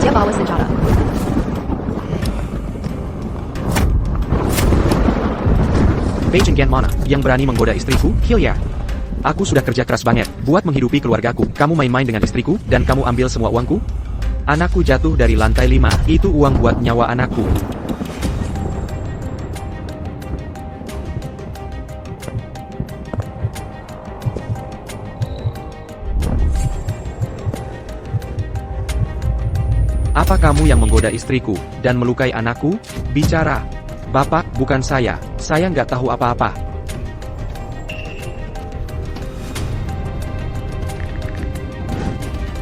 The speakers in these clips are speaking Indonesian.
Dia bawa senjata. Agent Gan mana yang berani menggoda istriku? Hilya. Aku sudah kerja keras banget buat menghidupi keluargaku. Kamu main-main dengan istriku dan kamu ambil semua uangku? Anakku jatuh dari lantai 5. Itu uang buat nyawa anakku. Apa kamu yang menggoda istriku dan melukai anakku? Bicara. Bapak, bukan saya. Saya nggak tahu apa-apa.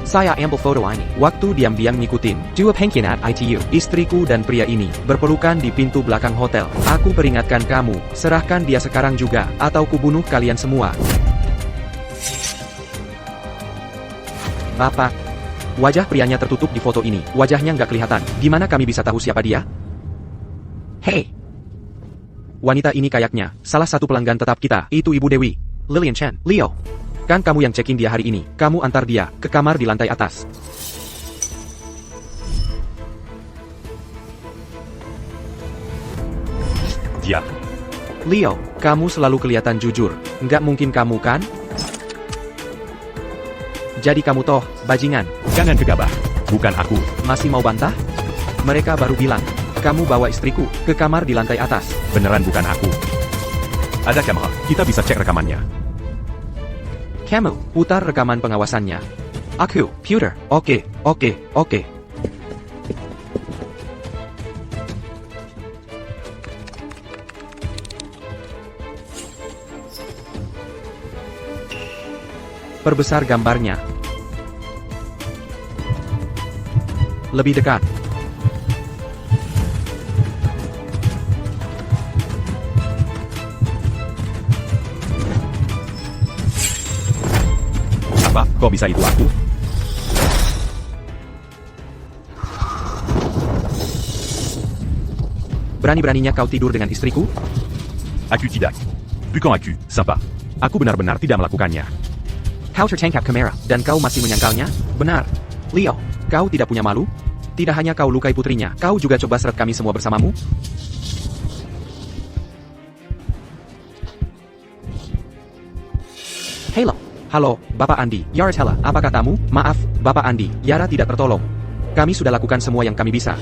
Saya ambil foto ini. Waktu diam-diam ngikutin. Dua pengkhianat itu. Istriku dan pria ini berpelukan di pintu belakang hotel. Aku peringatkan kamu. Serahkan dia sekarang juga. Atau kubunuh kalian semua. Bapak. Wajah prianya tertutup di foto ini. Wajahnya nggak kelihatan. Gimana kami bisa tahu siapa dia? Hei. Wanita ini kayaknya salah satu pelanggan tetap kita. Itu Ibu Dewi. Lilian Chen. Leo. Kan kamu yang check-in dia hari ini. Kamu antar dia ke kamar di lantai atas. Dia. Leo, kamu selalu kelihatan jujur. Nggak mungkin kamu kan? Jadi kamu toh, bajingan. Jangan gegabah. Bukan aku. Masih mau bantah? Mereka baru bilang, kamu bawa istriku ke kamar di lantai atas. Beneran bukan aku. Ada kamera. Kita bisa cek rekamannya. Kamu, putar rekaman pengawasannya. Aku, Pewter. Oke. Perbesar gambarnya. Lebih dekat. Apa? Kok bisa itu aku? Berani-beraninya kau tidur dengan istriku? Aku tidak. Bukan aku, sapa. Aku benar-benar tidak melakukannya. Kau tertangkap kamera, dan kau masih menyangkalnya? Benar. Leo, kau tidak punya malu? Tidak hanya kau lukai putrinya, kau juga coba seret kami semua bersamamu? Halo, Bapak Andi, Yaratella, apa katamu? Maaf, Bapak Andi, Yara tidak tertolong. Kami sudah lakukan semua yang kami bisa.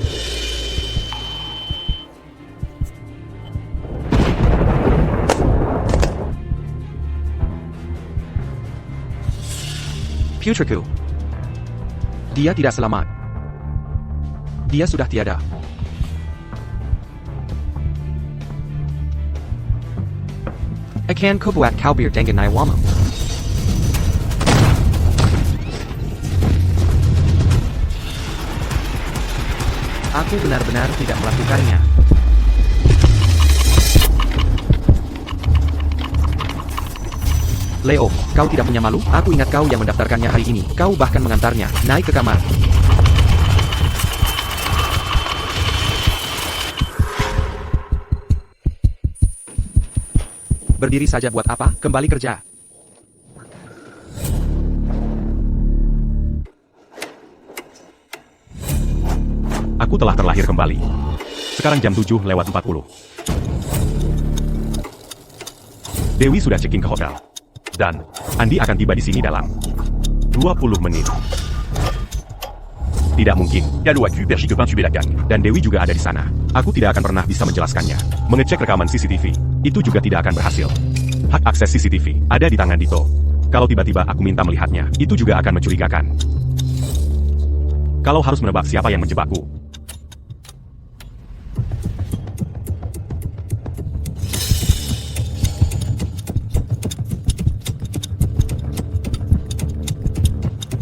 Putriku. Dia tidak selamat. Dia sudah tiada. Akan kubuat kau bertenggen nyawamu. Aku benar-benar tidak melakukannya. Leo, kau tidak punya malu? Aku ingat kau yang mendaftarkannya hari ini. Kau bahkan mengantarnya naik ke kamar. Berdiri saja buat apa? Kembali kerja. Aku telah terlahir kembali. Sekarang jam 7:40. Dewi sudah check-in ke hotel. Dan Andi akan tiba di sini dalam 20 menit. Tidak mungkin. Dan Dewi juga ada di sana. Aku tidak akan pernah bisa menjelaskannya. Mengecek rekaman CCTV, itu juga tidak akan berhasil. Hak akses CCTV ada di tangan Dito. Kalau tiba-tiba aku minta melihatnya, itu juga akan mencurigakan. Kalau harus menebak siapa yang menjebakku,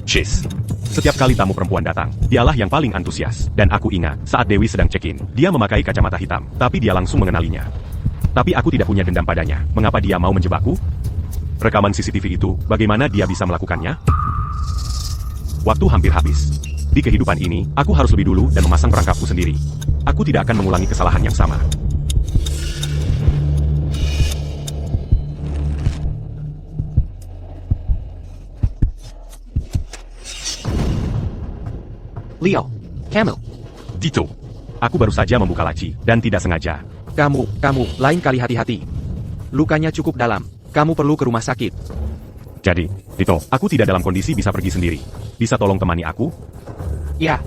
Chase. Setiap kali tamu perempuan datang, dialah yang paling antusias. Dan aku ingat, saat Dewi sedang check-in, dia memakai kacamata hitam, tapi dia langsung mengenalinya. Tapi aku tidak punya dendam padanya. Mengapa dia mau menjebakku? Rekaman CCTV itu, bagaimana dia bisa melakukannya? Waktu hampir habis. Di kehidupan ini, aku harus lebih dulu dan memasang perangkapku sendiri. Aku tidak akan mengulangi kesalahan yang sama. Leo, Camel. Dito. Aku baru saja membuka laci, dan tidak sengaja. Kamu, lain kali hati-hati. Lukanya cukup dalam. Kamu perlu ke rumah sakit. Jadi, Dito, aku tidak dalam kondisi bisa pergi sendiri. Bisa tolong temani aku? Ya.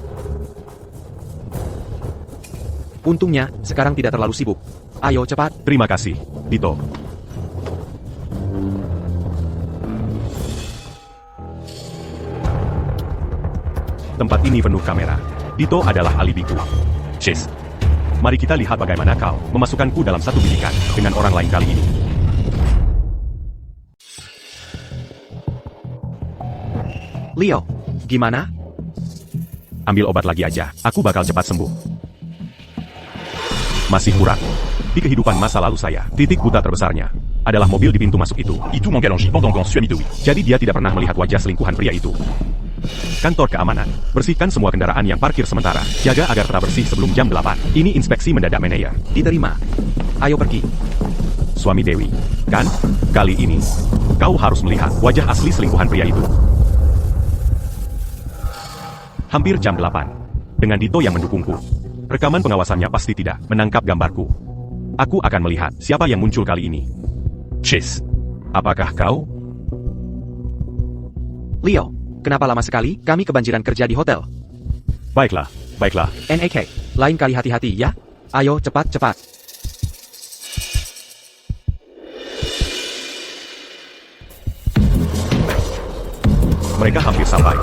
Untungnya, sekarang tidak terlalu sibuk. Ayo cepat. Terima kasih, Dito. Tempat ini penuh kamera. Dito adalah alibiku. Chase, mari kita lihat bagaimana kau memasukkanku dalam satu bidikan dengan orang lain kali ini. Leo, gimana? Ambil obat lagi aja, aku bakal cepat sembuh. Masih kurang. Di kehidupan masa lalu saya, titik buta terbesarnya adalah mobil di pintu masuk itu. Itu menggalangi pendant qu'on suit Midori. Jadi dia tidak pernah melihat wajah selingkuhan pria itu. Kantor keamanan, bersihkan semua kendaraan yang parkir sementara. Jaga agar tetap bersih sebelum jam 8. Ini inspeksi mendadak manajer. Diterima. Ayo pergi. Suami Dewi, kan? Kali ini, kau harus melihat wajah asli selingkuhan pria itu. Hampir jam 8. Dengan Dito yang mendukungku. Rekaman pengawasannya pasti tidak menangkap gambarku. Aku akan melihat siapa yang muncul kali ini. Chase, apakah kau? Leo, kenapa lama sekali? Kami kebanjiran kerja di hotel. Baiklah, baiklah. NAK, lain kali hati-hati ya. Ayo cepat. Mereka hampir sampai.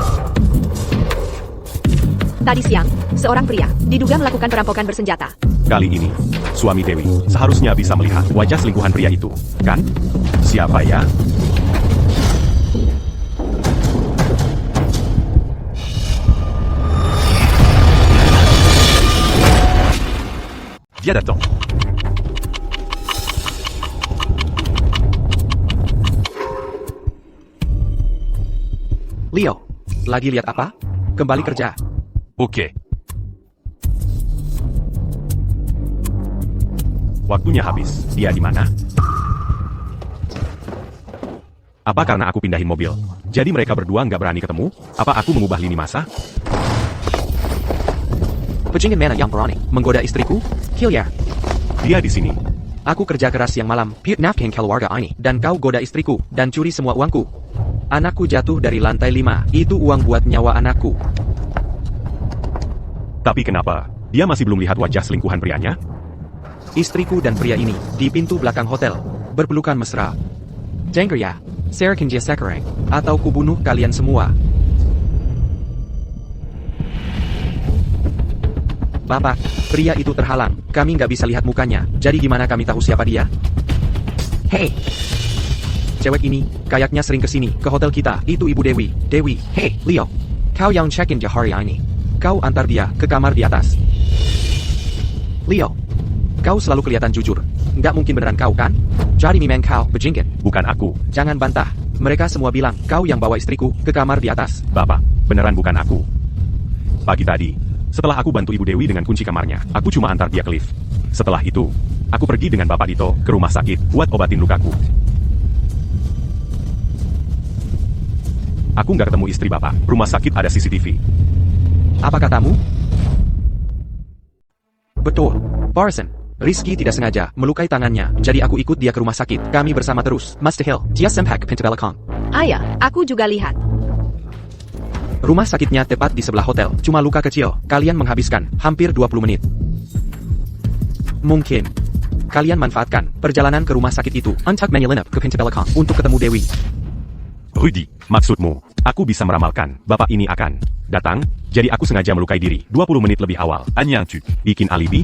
Tadi siang, seorang pria diduga melakukan perampokan bersenjata. Kali ini, suami Dewi seharusnya bisa melihat wajah selingkuhan pria itu, kan? Siapa ya? Dia datang. Leo, lagi lihat apa? Kembali kerja. Oke. Waktunya habis. Dia di mana? Apa karena aku pindahin mobil? Jadi mereka berdua nggak berani ketemu? Apa aku mengubah lini masa? Bajingan mana yang berani menggoda istriku? Hilya, Dia di sini. aku kerja keras siang malam, piut nafkahin keluarga ini, dan kau goda istriku, dan curi semua uangku. Anakku jatuh dari lantai 5, itu uang buat nyawa anakku. Tapi kenapa? Dia masih belum lihat wajah selingkuhan prianya? Istriku dan pria ini, di pintu belakang hotel, berpelukan mesra. Jengker ya, Serakin Jia Sekarang, atau kubunuh kalian semua. Bapak, pria itu terhalang, kami nggak bisa lihat mukanya, jadi gimana kami tahu siapa dia? Hei! Cewek ini, kayaknya sering kesini, ke hotel kita, itu Ibu Dewi. Dewi, hei, Leo. Kau yang check-in di hari ini. Kau antar dia ke kamar di atas. Leo, kau selalu kelihatan jujur. Nggak mungkin beneran kau kan? Jadi memang kau, bajingan. Bukan aku. Jangan bantah. Mereka semua bilang, kau yang bawa istriku ke kamar di atas. Bapak, beneran bukan aku. Pagi tadi, setelah aku bantu Ibu Dewi dengan kunci kamarnya, aku cuma antar dia ke lift. Setelah itu, aku pergi dengan Bapak Dito ke rumah sakit buat obatin lukaku. Aku nggak ketemu istri Bapak. Rumah sakit ada CCTV. Apa katamu? Betul, Parson. Rizky tidak sengaja melukai tangannya, jadi aku ikut dia ke rumah sakit. Kami bersama terus. Master Hill, dia sempak ke pintu belakang. Ayah, aku juga lihat. Rumah sakitnya tepat di sebelah hotel. Cuma luka kecil. Kalian menghabiskan hampir 20 menit. Mungkin kalian manfaatkan perjalanan ke rumah sakit itu untuk menyelinap ke pintu belakang untuk ketemu Dewi. Rudy, maksudmu, aku bisa meramalkan, Bapak ini akan datang, jadi aku sengaja melukai diri 20 menit lebih awal. Anyangcu, bikin alibi?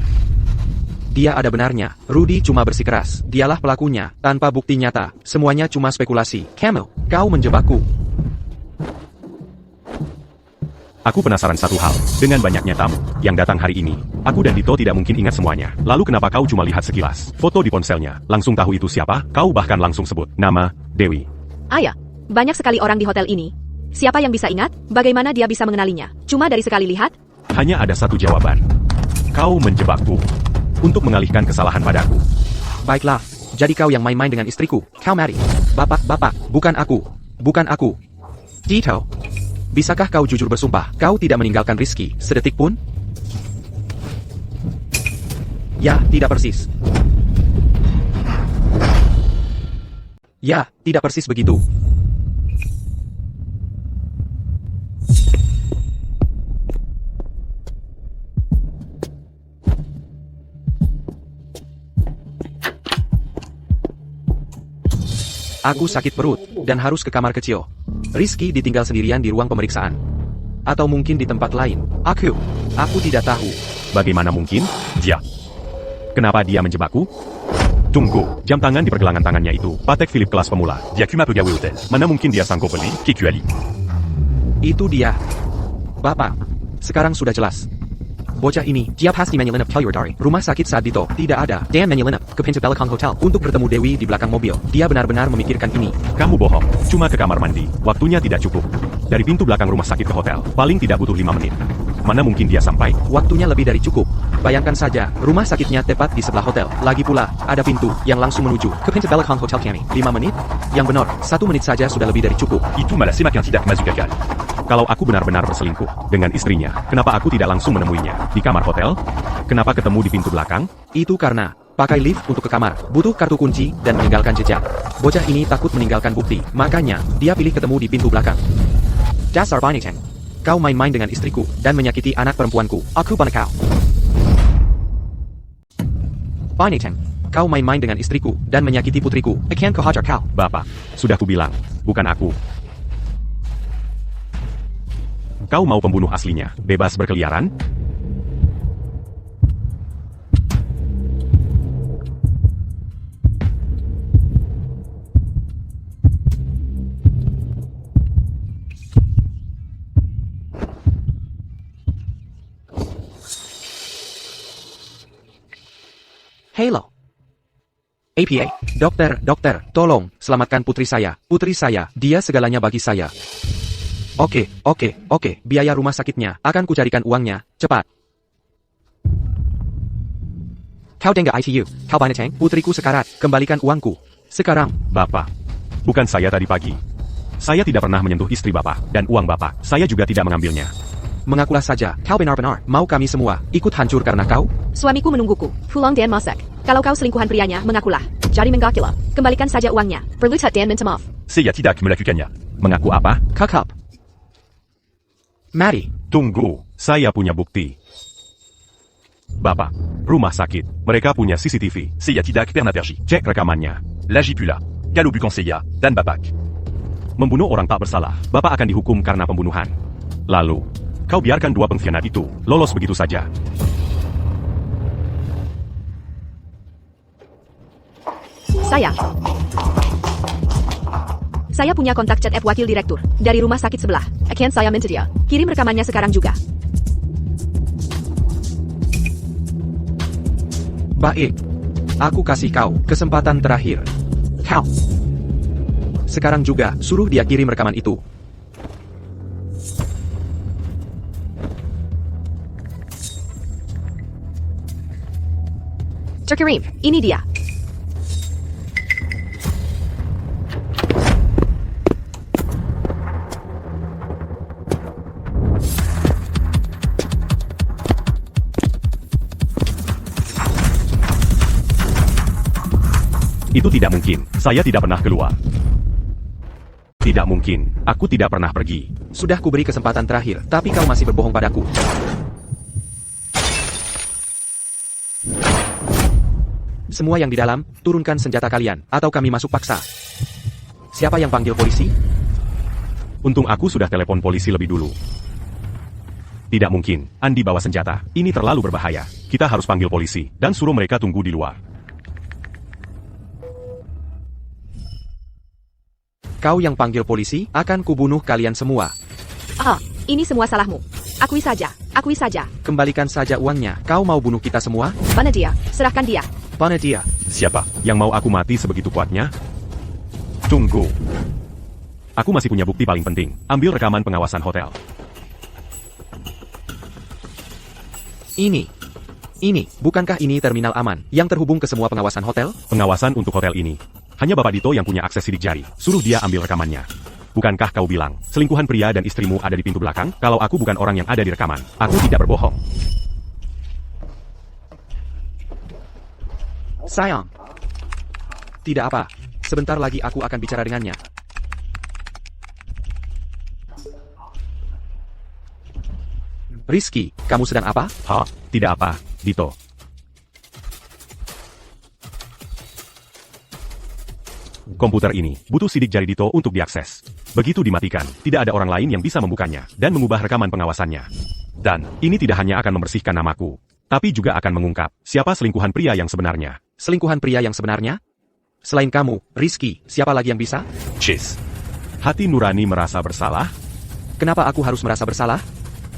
Dia ada benarnya. Rudy cuma bersikeras. Dialah pelakunya, tanpa bukti nyata. Semuanya cuma spekulasi. Camel, kau menjebakku. Aku penasaran satu hal, dengan banyaknya tamu yang datang hari ini, aku dan Dito tidak mungkin ingat semuanya. Lalu kenapa kau cuma lihat sekilas foto di ponselnya, langsung tahu itu siapa? Kau bahkan langsung sebut nama Dewi. Ayah, banyak sekali orang di hotel ini. Siapa yang bisa ingat? Bagaimana dia bisa mengenalinya? Cuma dari sekali lihat? Hanya ada satu jawaban. Kau menjebakku untuk mengalihkan kesalahan padaku. Baiklah, jadi kau yang main-main dengan istriku. Kau mari. Bapak, bukan aku. Bukan aku. Dito. bisakah kau jujur bersumpah, kau tidak meninggalkan Rizky sedetik pun? Ya, tidak persis. Ya, tidak persis begitu. Aku sakit perut, dan harus ke kamar kecil. Rizky ditinggal sendirian di ruang pemeriksaan. Atau mungkin di tempat lain. Aku tidak tahu. Bagaimana mungkin? Dia. Kenapa dia menjebakku? Tunggu, jam tangan di pergelangan tangannya itu, Patek Philippe kelas pemula. Dia cuma pegawai hotel. Mana mungkin dia sanggup beli, Kikuali. Itu dia. Bapak, sekarang sudah jelas. Bocah ini, dia pasti menyelinap ke dari rumah sakit saat Dito tidak ada. Dan menyelinap ke pintu belakang hotel untuk bertemu Dewi di belakang mobil. Dia benar-benar memikirkan ini. Kamu bohong, cuma ke kamar mandi. Waktunya tidak cukup. Dari pintu belakang rumah sakit ke hotel, paling tidak butuh 5 menit. Mana mungkin dia sampai? Waktunya lebih dari cukup. Bayangkan saja, rumah sakitnya tepat di sebelah hotel. Lagi pula, ada pintu yang langsung menuju ke pintu belakang hotel kami. 5 menit? Yang benar, 1 menit saja sudah lebih dari cukup. Itu malah semakin tidak masuk akal. Kalau aku benar-benar berselingkuh dengan istrinya, kenapa aku tidak langsung menemuinya di kamar hotel? Kenapa ketemu di pintu belakang? Itu karena pakai lift untuk ke kamar, butuh kartu kunci dan meninggalkan jejak. Bocah ini takut meninggalkan bukti, makanya dia pilih ketemu di pintu belakang. Dasar Banyak, kau main-main dengan istriku dan menyakiti anak perempuanku. Aku panah kau. Banyak, kau main-main dengan istriku dan menyakiti putriku. Akan kuhajar kau. Bapak, sudah kubilang, bukan aku. Kau mau pembunuh aslinya, bebas berkeliaran? Halo. APA, dokter, tolong, selamatkan putri saya. Putri saya, dia segalanya bagi saya. Oke, biaya rumah sakitnya, akan kucarikan uangnya, cepat. Kau dengar ITU, kau Banyak, putriku sekarat, kembalikan uangku. Sekarang. Bapak, bukan saya tadi pagi. Saya tidak pernah menyentuh istri Bapak, dan uang Bapak, saya juga tidak mengambilnya. Mengakulah saja, kau benar-benar, mau kami semua, ikut hancur karena kau? Suamiku menungguku, pulang dan masak. Kalau kau selingkuhan prianya, mengakulah. Jadi mengakulah, kembalikan saja uangnya. Berlutut dan minta maaf. Saya tidak melakukannya. Mengaku apa? Kakap. Mari. Tunggu, saya punya bukti. Bapak, rumah sakit, mereka punya CCTV. Saya tidak pernah pergi. Cek rekamannya. Lagi pula, kalau bukan saya, dan Bapak membunuh orang tak bersalah, Bapak akan dihukum karena pembunuhan. Lalu, kau biarkan 2 pengkhianat itu lolos begitu saja. Saya punya kontak chat app wakil direktur dari rumah sakit sebelah. Akan saya minta dia kirim rekamannya sekarang juga. Baik. Aku kasih kau kesempatan terakhir. Kau. Sekarang juga suruh dia kirim rekaman itu. Terkirim, ini dia. Itu tidak mungkin, saya tidak pernah keluar. Tidak mungkin, aku tidak pernah pergi. Sudah kuberi kesempatan terakhir, tapi kau masih berbohong padaku. Semua yang di dalam, turunkan senjata kalian, atau kami masuk paksa. Siapa yang panggil polisi? Untung aku sudah telepon polisi lebih dulu. Tidak mungkin, Andi bawa senjata. Ini terlalu berbahaya. Kita harus panggil polisi, dan suruh mereka tunggu di luar. Kau yang panggil polisi, akan kubunuh kalian semua. Ini semua salahmu. Akui saja. Kembalikan saja uangnya. Kau mau bunuh kita semua? Mana dia? Serahkan dia. Mana dia? Siapa yang mau aku mati sebegitu kuatnya? Tunggu. Aku masih punya bukti paling penting. Ambil rekaman pengawasan hotel. Ini, bukankah ini terminal aman yang terhubung ke semua pengawasan hotel? Pengawasan untuk hotel ini. Hanya Bapak Dito yang punya akses sidik jari. Suruh dia ambil rekamannya. Bukankah kau bilang, selingkuhan pria dan istrimu ada di pintu belakang? Kalau aku bukan orang yang ada di rekaman, aku tidak berbohong. Sayang. Tidak apa. Sebentar lagi aku akan bicara dengannya. Rizky, kamu sedang apa? Hah? Tidak apa, Dito. Komputer ini butuh sidik jari Dito untuk diakses. Begitu dimatikan, tidak ada orang lain yang bisa membukanya dan mengubah rekaman pengawasannya. Dan ini tidak hanya akan membersihkan namaku, tapi juga akan mengungkap siapa selingkuhan pria yang sebenarnya. Selingkuhan pria yang sebenarnya? Selain kamu, Rizky, siapa lagi yang bisa? Cheese. Hati nurani merasa bersalah? Kenapa aku harus merasa bersalah?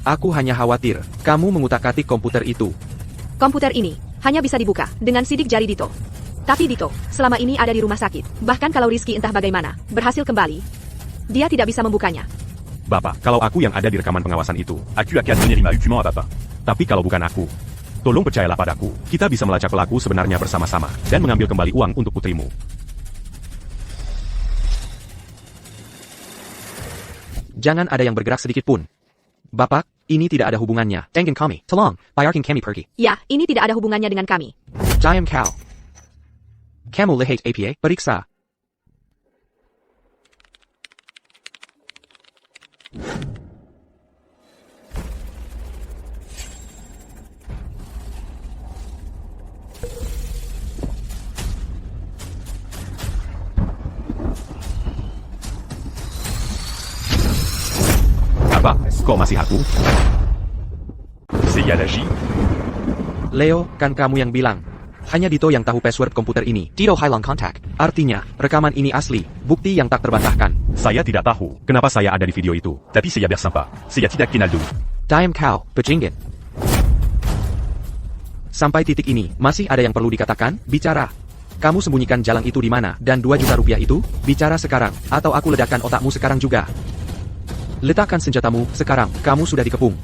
Aku hanya khawatir kamu mengutak-atik komputer itu. Komputer ini hanya bisa dibuka dengan sidik jari Dito. Tapi Dito, selama ini ada di rumah sakit. Bahkan kalau Rizky entah bagaimana, berhasil kembali, dia tidak bisa membukanya. Bapak, kalau aku yang ada di rekaman pengawasan itu, aku akan menerima hukuman Bapak. Tapi kalau bukan aku, tolong percayalah padaku, kita bisa melacak pelaku sebenarnya bersama-sama, dan mengambil kembali uang untuk putrimu. Jangan ada yang bergerak sedikit pun. Bapak, ini tidak ada hubungannya. Dengan kami. Tolong, bayarkan kami pergi. Ya, ini tidak ada hubungannya dengan kami. Diam kau. Kamu lihat APA, periksa. Apa? Kok masih aku? C'est Yadaji? Leo, kan kamu yang bilang. Hanya Dito yang tahu password komputer ini. Dito hilang kontak. Artinya, rekaman ini asli, bukti yang tak terbantahkan. Saya tidak tahu kenapa saya ada di video itu. Tapi saya bersabar. Saya tidak kenal dulu. Diam kau, bejinggit. Sampai titik ini, masih ada yang perlu dikatakan? Bicara. Kamu sembunyikan jalan itu di mana? Dan 2 juta rupiah itu? Bicara sekarang, atau aku ledakan otakmu sekarang juga. Letakkan senjatamu, sekarang, kamu sudah dikepung.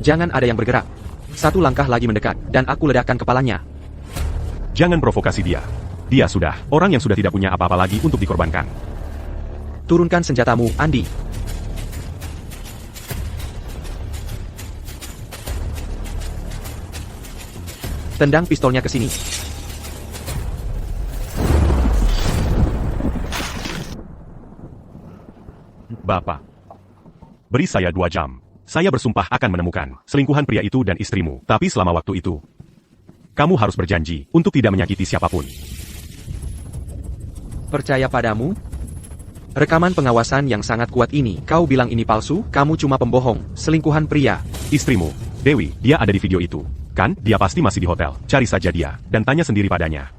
Jangan ada yang bergerak. 1 langkah lagi mendekat, dan aku ledakan kepalanya. Jangan provokasi dia. Dia sudah, orang yang sudah tidak punya apa-apa lagi untuk dikorbankan. Turunkan senjatamu, Andi. Tendang pistolnya ke sini. Bapak, beri saya 2 jam. Saya bersumpah akan menemukan selingkuhan pria itu dan istrimu. Tapi selama waktu itu, kamu harus berjanji untuk tidak menyakiti siapapun. Percaya padamu? Rekaman pengawasan yang sangat kuat ini, kau bilang ini palsu, kamu cuma pembohong, selingkuhan pria. Istrimu, Dewi, dia ada di video itu. Kan, dia pasti masih di hotel. Cari saja dia, dan tanya sendiri padanya.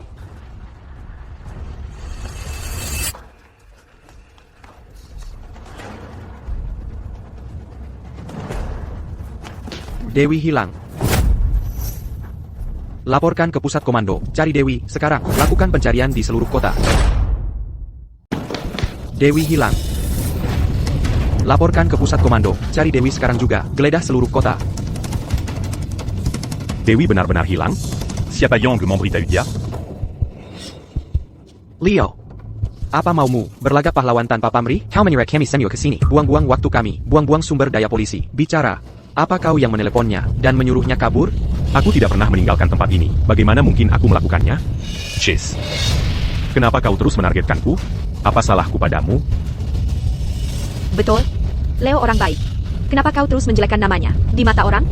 Dewi hilang. Laporkan ke pusat komando, cari Dewi, sekarang, lakukan pencarian di seluruh kota. Dewi hilang. Laporkan ke pusat komando, cari Dewi sekarang juga, geledah seluruh kota. Dewi benar-benar hilang? Siapa yang memberitahu dia? Leo. Apa maumu, berlagak pahlawan tanpa pamrih? Kau menyeret kami semua ke sini, buang-buang waktu kami, buang-buang sumber daya polisi, bicara. Apa kau yang meneleponnya, dan menyuruhnya kabur? Aku tidak pernah meninggalkan tempat ini. Bagaimana mungkin aku melakukannya? Cheese. Kenapa kau terus menargetkanku? Apa salahku padamu? Betul. Leo orang baik. Kenapa kau terus menjelekkan namanya di mata orang?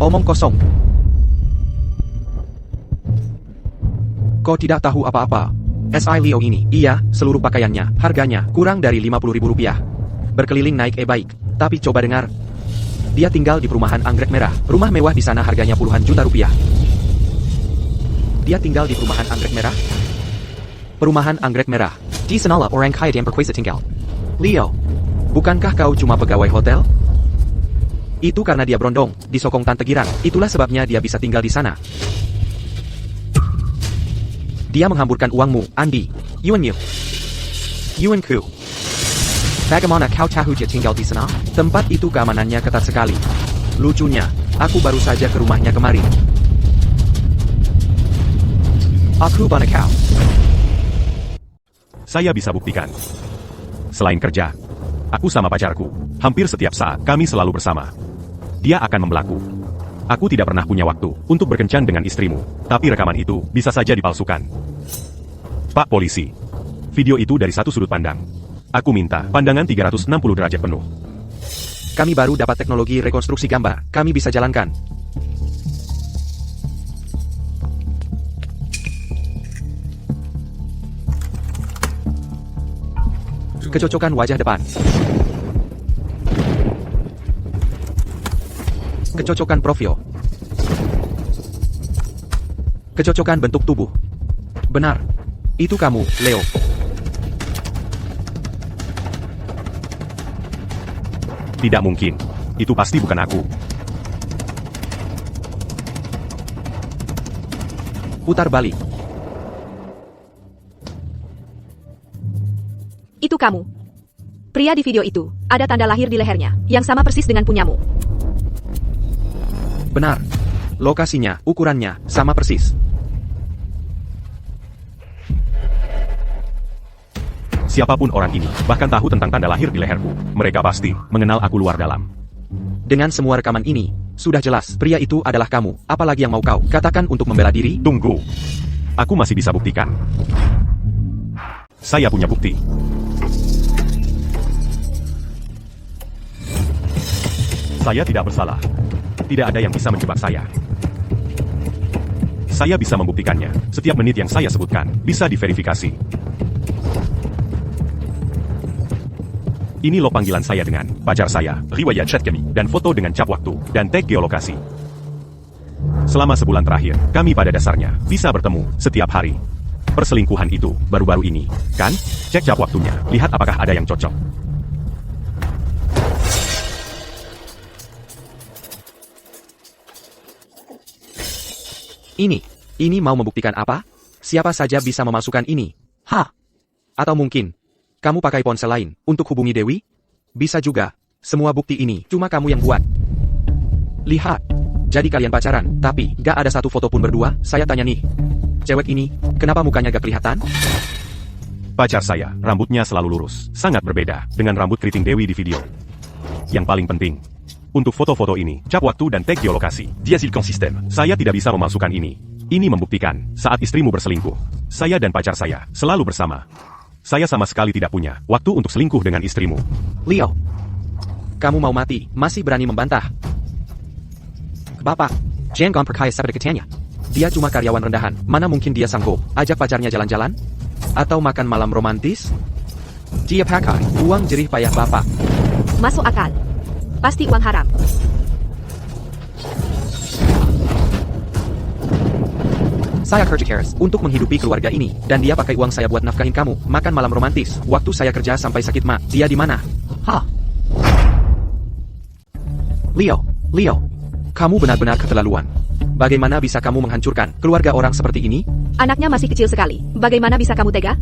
Omong kosong. Kau tidak tahu apa-apa. SI Leo ini, iya, seluruh pakaiannya, harganya, kurang dari 50.000 rupiah. Berkeliling naik e-bike. Tapi coba dengar. Dia tinggal di perumahan Anggrek Merah. Rumah mewah di sana harganya puluhan juta rupiah. Dia tinggal di perumahan Anggrek Merah? Perumahan Anggrek Merah. Di sanalah orang kaya yang berkuasa tinggal. Leo, bukankah kau cuma pegawai hotel? Itu karena dia berondong, disokong Tante Girang. Itulah sebabnya dia bisa tinggal di sana. Dia menghamburkan uangmu, Andi. Yuanmu. Yuanku. Bagaimana kau tahu dia tinggal di sana? Tempat itu keamanannya ketat sekali. Lucunya, aku baru saja ke rumahnya kemarin. Aku bantu kau. Saya bisa buktikan. Selain kerja, aku sama pacarku, hampir setiap saat kami selalu bersama. Dia akan membelaku. Aku tidak pernah punya waktu untuk berkencan dengan istrimu, tapi rekaman itu bisa saja dipalsukan. Pak Polisi, video itu dari satu sudut pandang. Aku minta pandangan 360 derajat penuh. Kami baru dapat teknologi rekonstruksi gambar. Kami bisa jalankan. Kecocokan wajah depan. Kecocokan profil. Kecocokan bentuk tubuh. Benar. Itu kamu, Leo. Tidak mungkin. Itu pasti bukan aku. Putar balik. Itu kamu. Pria di video itu, ada tanda lahir di lehernya, yang sama persis dengan punyamu. Benar. Lokasinya, ukurannya, sama persis. Siapapun orang ini, bahkan tahu tentang tanda lahir di leherku. Mereka pasti mengenal aku luar dalam. Dengan semua rekaman ini, sudah jelas, pria itu adalah kamu. Apalagi yang mau kau katakan untuk membela diri? Tunggu. Aku masih bisa buktikan. Saya punya bukti. Saya tidak bersalah. Tidak ada yang bisa menjebak saya. Saya bisa membuktikannya. Setiap menit yang saya sebutkan bisa diverifikasi. Ini loh panggilan saya dengan pacar saya, riwayat chat kami, dan foto dengan cap waktu, dan tag geolokasi. Selama sebulan terakhir, kami pada dasarnya bisa bertemu setiap hari. Perselingkuhan itu baru-baru ini, kan? Cek cap waktunya, lihat apakah ada yang cocok. Ini mau membuktikan apa? Siapa saja bisa memasukkan ini. Hah? Atau mungkin, kamu pakai ponsel lain untuk hubungi Dewi? Bisa juga. Semua bukti ini cuma kamu yang buat. Lihat. Jadi kalian pacaran, tapi gak ada satu foto pun berdua. Saya tanya nih. Cewek ini, kenapa mukanya gak kelihatan? Pacar saya, rambutnya selalu lurus. Sangat berbeda dengan rambut keriting Dewi di video. Yang paling penting, untuk foto-foto ini, cap waktu dan tag geolokasi. Dia silkon sistem. Saya tidak bisa memalsukan ini. Ini membuktikan, saat istrimu berselingkuh, saya dan pacar saya selalu bersama. Saya sama sekali tidak punya waktu untuk selingkuh dengan istrimu. Leo, kamu mau mati, masih berani membantah. Bapak, jangan percaya pada katanya. Dia cuma karyawan rendahan, mana mungkin dia sanggup ajak pacarnya jalan-jalan? Atau makan malam romantis? Dia pakai uang jerih payah Bapak. Masuk akal. Pasti uang haram. Saya kerja keras untuk menghidupi keluarga ini, dan dia pakai uang saya buat nafkahin kamu, makan malam romantis. Waktu saya kerja sampai sakit ma, dia di mana? Hah? Leo, kamu benar-benar keterlaluan. Bagaimana bisa kamu menghancurkan keluarga orang seperti ini? Anaknya masih kecil sekali. Bagaimana bisa kamu tega?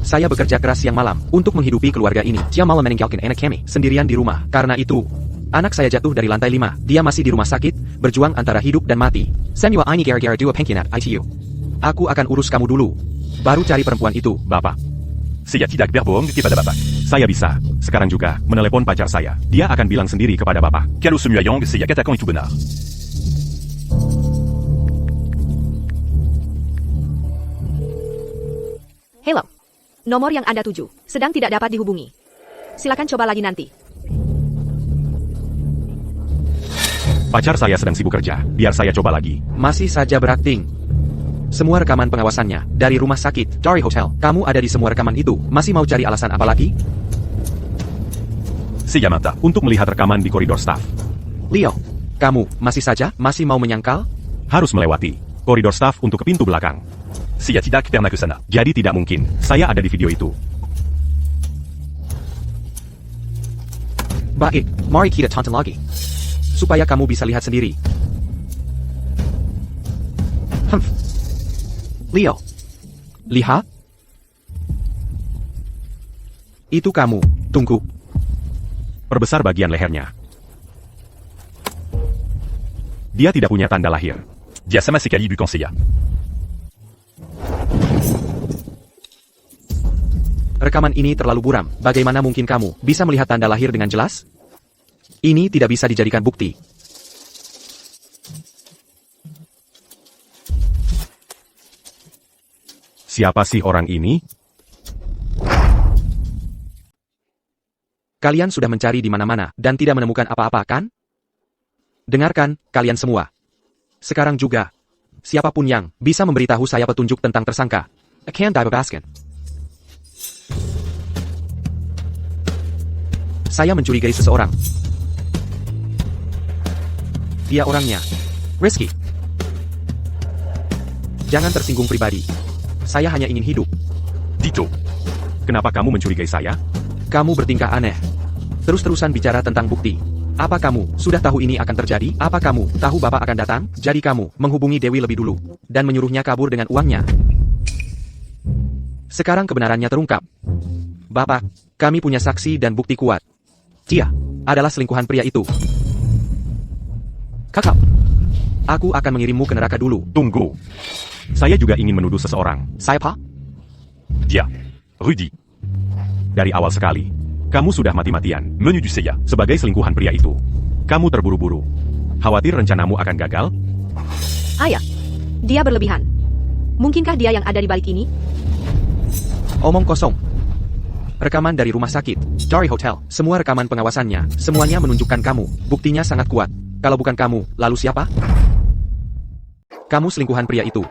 Saya bekerja keras siang malam untuk menghidupi keluarga ini. Dia malah meninggalkan anak kami sendirian di rumah. Karena itu, anak saya jatuh dari lantai 5. Dia masih di rumah sakit, berjuang antara hidup dan mati. Semua ini gara-gara dua pengkhianat ITU. Aku akan urus kamu dulu. Baru cari perempuan itu. Bapak, saya tidak berbohong kepada Bapak. Saya bisa, sekarang juga, menelepon pacar saya. Dia akan bilang sendiri kepada Bapak. Kalau semua yang saya katakan itu benar. Hello. Nomor yang Anda tuju sedang tidak dapat dihubungi. Silakan coba lagi nanti. Pacar saya sedang sibuk kerja, biar saya coba lagi. Masih saja berakting. Semua rekaman pengawasannya, dari rumah sakit, dari hotel, kamu ada di semua rekaman itu. Masih mau cari alasan apa lagi? Saya minta untuk melihat rekaman di koridor staff. Leo, kamu masih mau menyangkal? Harus melewati koridor staff untuk ke pintu belakang. Saya tidak pernah ke sana. Jadi tidak mungkin, saya ada di video itu. Baik, mari kita tonton lagi. Supaya kamu bisa lihat sendiri. Leo. Lihat. Itu kamu. Tunggu. Perbesar bagian lehernya. Dia tidak punya tanda lahir. Dia sama sekali bukan saya. Rekaman ini terlalu buram. Bagaimana mungkin kamu bisa melihat tanda lahir dengan jelas? Ini tidak bisa dijadikan bukti. Siapa sih orang ini? Kalian sudah mencari di mana-mana dan tidak menemukan apa-apa, kan? Dengarkan, kalian semua. Sekarang juga, siapapun yang bisa memberitahu saya petunjuk tentang tersangka, akan dibebaskan. Saya mencurigai seseorang. Dia orangnya. Rizky. Jangan tersinggung pribadi. Saya hanya ingin hidup. Dito. Kenapa kamu mencurigai saya? Kamu bertingkah aneh. Terus-terusan bicara tentang bukti. Apa kamu sudah tahu ini akan terjadi? Apa kamu tahu Bapak akan datang? Jadi kamu menghubungi Dewi lebih dulu dan menyuruhnya kabur dengan uangnya. Sekarang kebenarannya terungkap. Bapak, kami punya saksi dan bukti kuat. Dia adalah selingkuhan pria itu. Kakak, aku akan mengirimmu ke neraka dulu. Tunggu. Saya juga ingin menuduh seseorang. Siapa? Dia. Rudy. Dari awal sekali, kamu sudah mati-matian menuduh saya sebagai selingkuhan pria itu. Kamu terburu-buru. Khawatir rencanamu akan gagal? Ayah, dia berlebihan. Mungkinkah dia yang ada di balik ini? Omong kosong. Rekaman dari rumah sakit, dari hotel, semua rekaman pengawasannya, semuanya menunjukkan kamu. Buktinya sangat kuat. Kalau bukan kamu, lalu siapa? Kamu selingkuhan pria itu.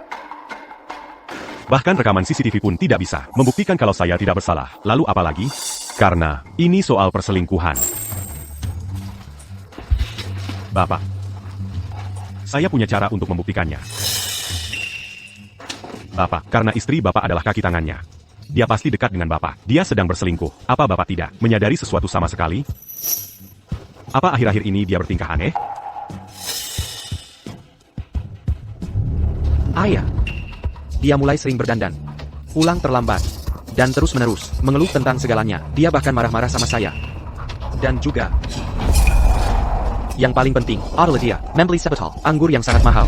Bahkan rekaman CCTV pun tidak bisa membuktikan kalau saya tidak bersalah. Lalu apa lagi? Karena ini soal perselingkuhan. Bapak, saya punya cara untuk membuktikannya. Bapak, karena istri Bapak adalah kaki tangannya. Dia pasti dekat dengan Bapak. Dia sedang berselingkuh. Apa Bapak tidak menyadari sesuatu sama sekali? Apa akhir-akhir ini dia bertingkah aneh? Ayah. Dia mulai sering berdandan, pulang terlambat, dan terus-menerus mengeluh tentang segalanya. Dia bahkan marah-marah sama saya. Dan juga, yang paling penting, adalah dia membeli sebotol anggur yang sangat mahal.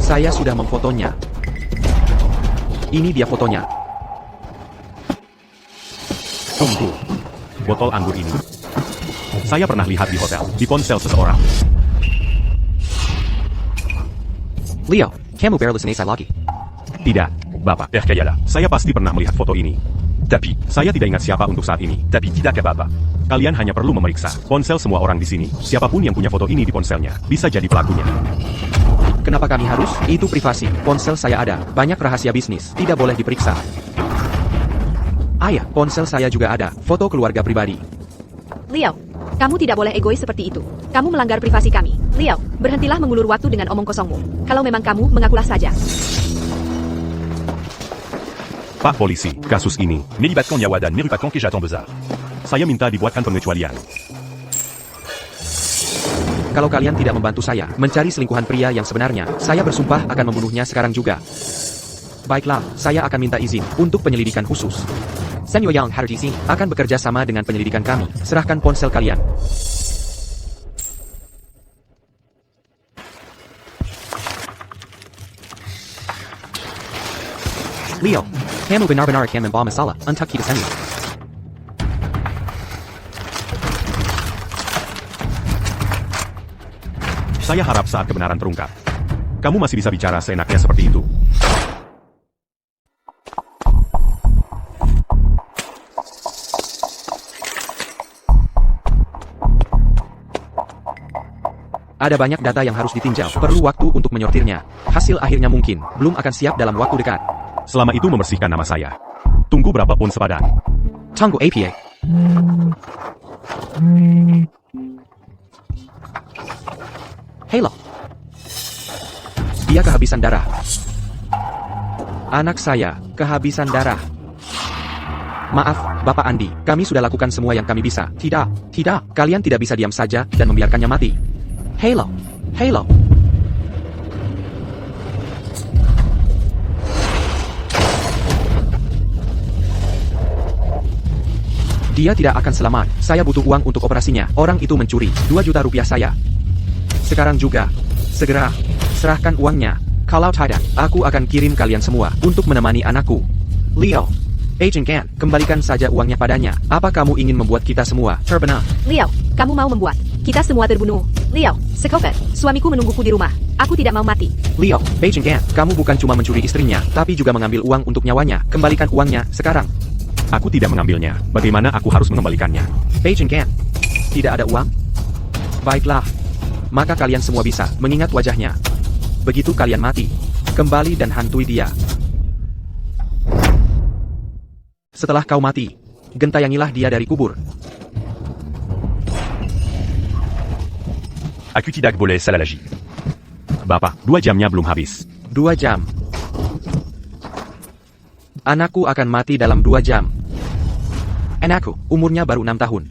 Saya sudah memfotonya. Ini dia fotonya. Tunggu. Botol anggur ini. Saya pernah lihat di hotel, di ponsel seseorang. Leo, kamu berlesen saya lagi. Tidak, Bapak. Kayaknya saya pasti pernah melihat foto ini. Tapi, saya tidak ingat siapa untuk saat ini. Tapi tidak ke Bapak. Kalian hanya perlu memeriksa ponsel semua orang di sini. Siapapun yang punya foto ini di ponselnya, bisa jadi pelakunya. Kenapa kami harus? Itu privasi. Ponsel saya ada. Banyak rahasia bisnis. Tidak boleh diperiksa. Ayah, ponsel saya juga ada. Foto keluarga pribadi. Leo, kamu tidak boleh egois seperti itu. Kamu melanggar privasi kami. Leo, berhentilah mengulur waktu dengan omong kosongmu. Kalau memang kamu, mengakulah saja. Pak Polisi, kasus ini melibatkan nyawa dan merupakan kejahatan besar. Saya minta dibuatkan pengecualian. Kalau kalian tidak membantu saya mencari selingkuhan pria yang sebenarnya, saya bersumpah akan membunuhnya sekarang juga. Baiklah, saya akan minta izin untuk penyelidikan khusus. Senyo Yang Harjisi akan bekerja sama dengan penyelidikan kami. Serahkan ponsel kalian. Leo, kamu benar-benar akan membawa masalah untuk kita sendiri. Saya harap saat kebenaran terungkap, kamu masih bisa bicara seenaknya seperti itu. Ada banyak data yang harus ditinjau. Perlu waktu untuk menyortirnya. Hasil akhirnya mungkin belum akan siap dalam waktu dekat. Selama itu membersihkan nama saya. Tunggu berapapun sepadan. Tunggu APA. Halo. Dia kehabisan darah. Anak saya kehabisan darah. Maaf, Bapak Andi. Kami sudah lakukan semua yang kami bisa. Tidak, kalian tidak bisa diam saja dan membiarkannya mati. Halo. Dia tidak akan selamat. Saya butuh uang untuk operasinya. Orang itu mencuri 2 juta rupiah saya. Sekarang juga. Segera. Serahkan uangnya. Kalau tidak, aku akan kirim kalian semua untuk menemani anakku. Leo. Agent Gan, kembalikan saja uangnya padanya. Apa kamu ingin membuat kita semua terbenam? Leo, kamu mau membuat kita semua terbunuh. Leo, Sekopet, suamiku menungguku di rumah. Aku tidak mau mati. Leo, Agent Gan, kamu bukan cuma mencuri istrinya, tapi juga mengambil uang untuk nyawanya. Kembalikan uangnya sekarang. Aku tidak mengambilnya. Bagaimana aku harus mengembalikannya? Agent Gan, tidak ada uang? Baiklah. Maka kalian semua bisa mengingat wajahnya. Begitu kalian mati, kembali dan hantui dia. Setelah kau mati, gentayangilah dia dari kubur. Aku tidak boleh salah lagi. Bapak, 2 jamnya belum habis. 2 jam. Anakku akan mati dalam 2 jam. Anakku, umurnya baru 6 tahun.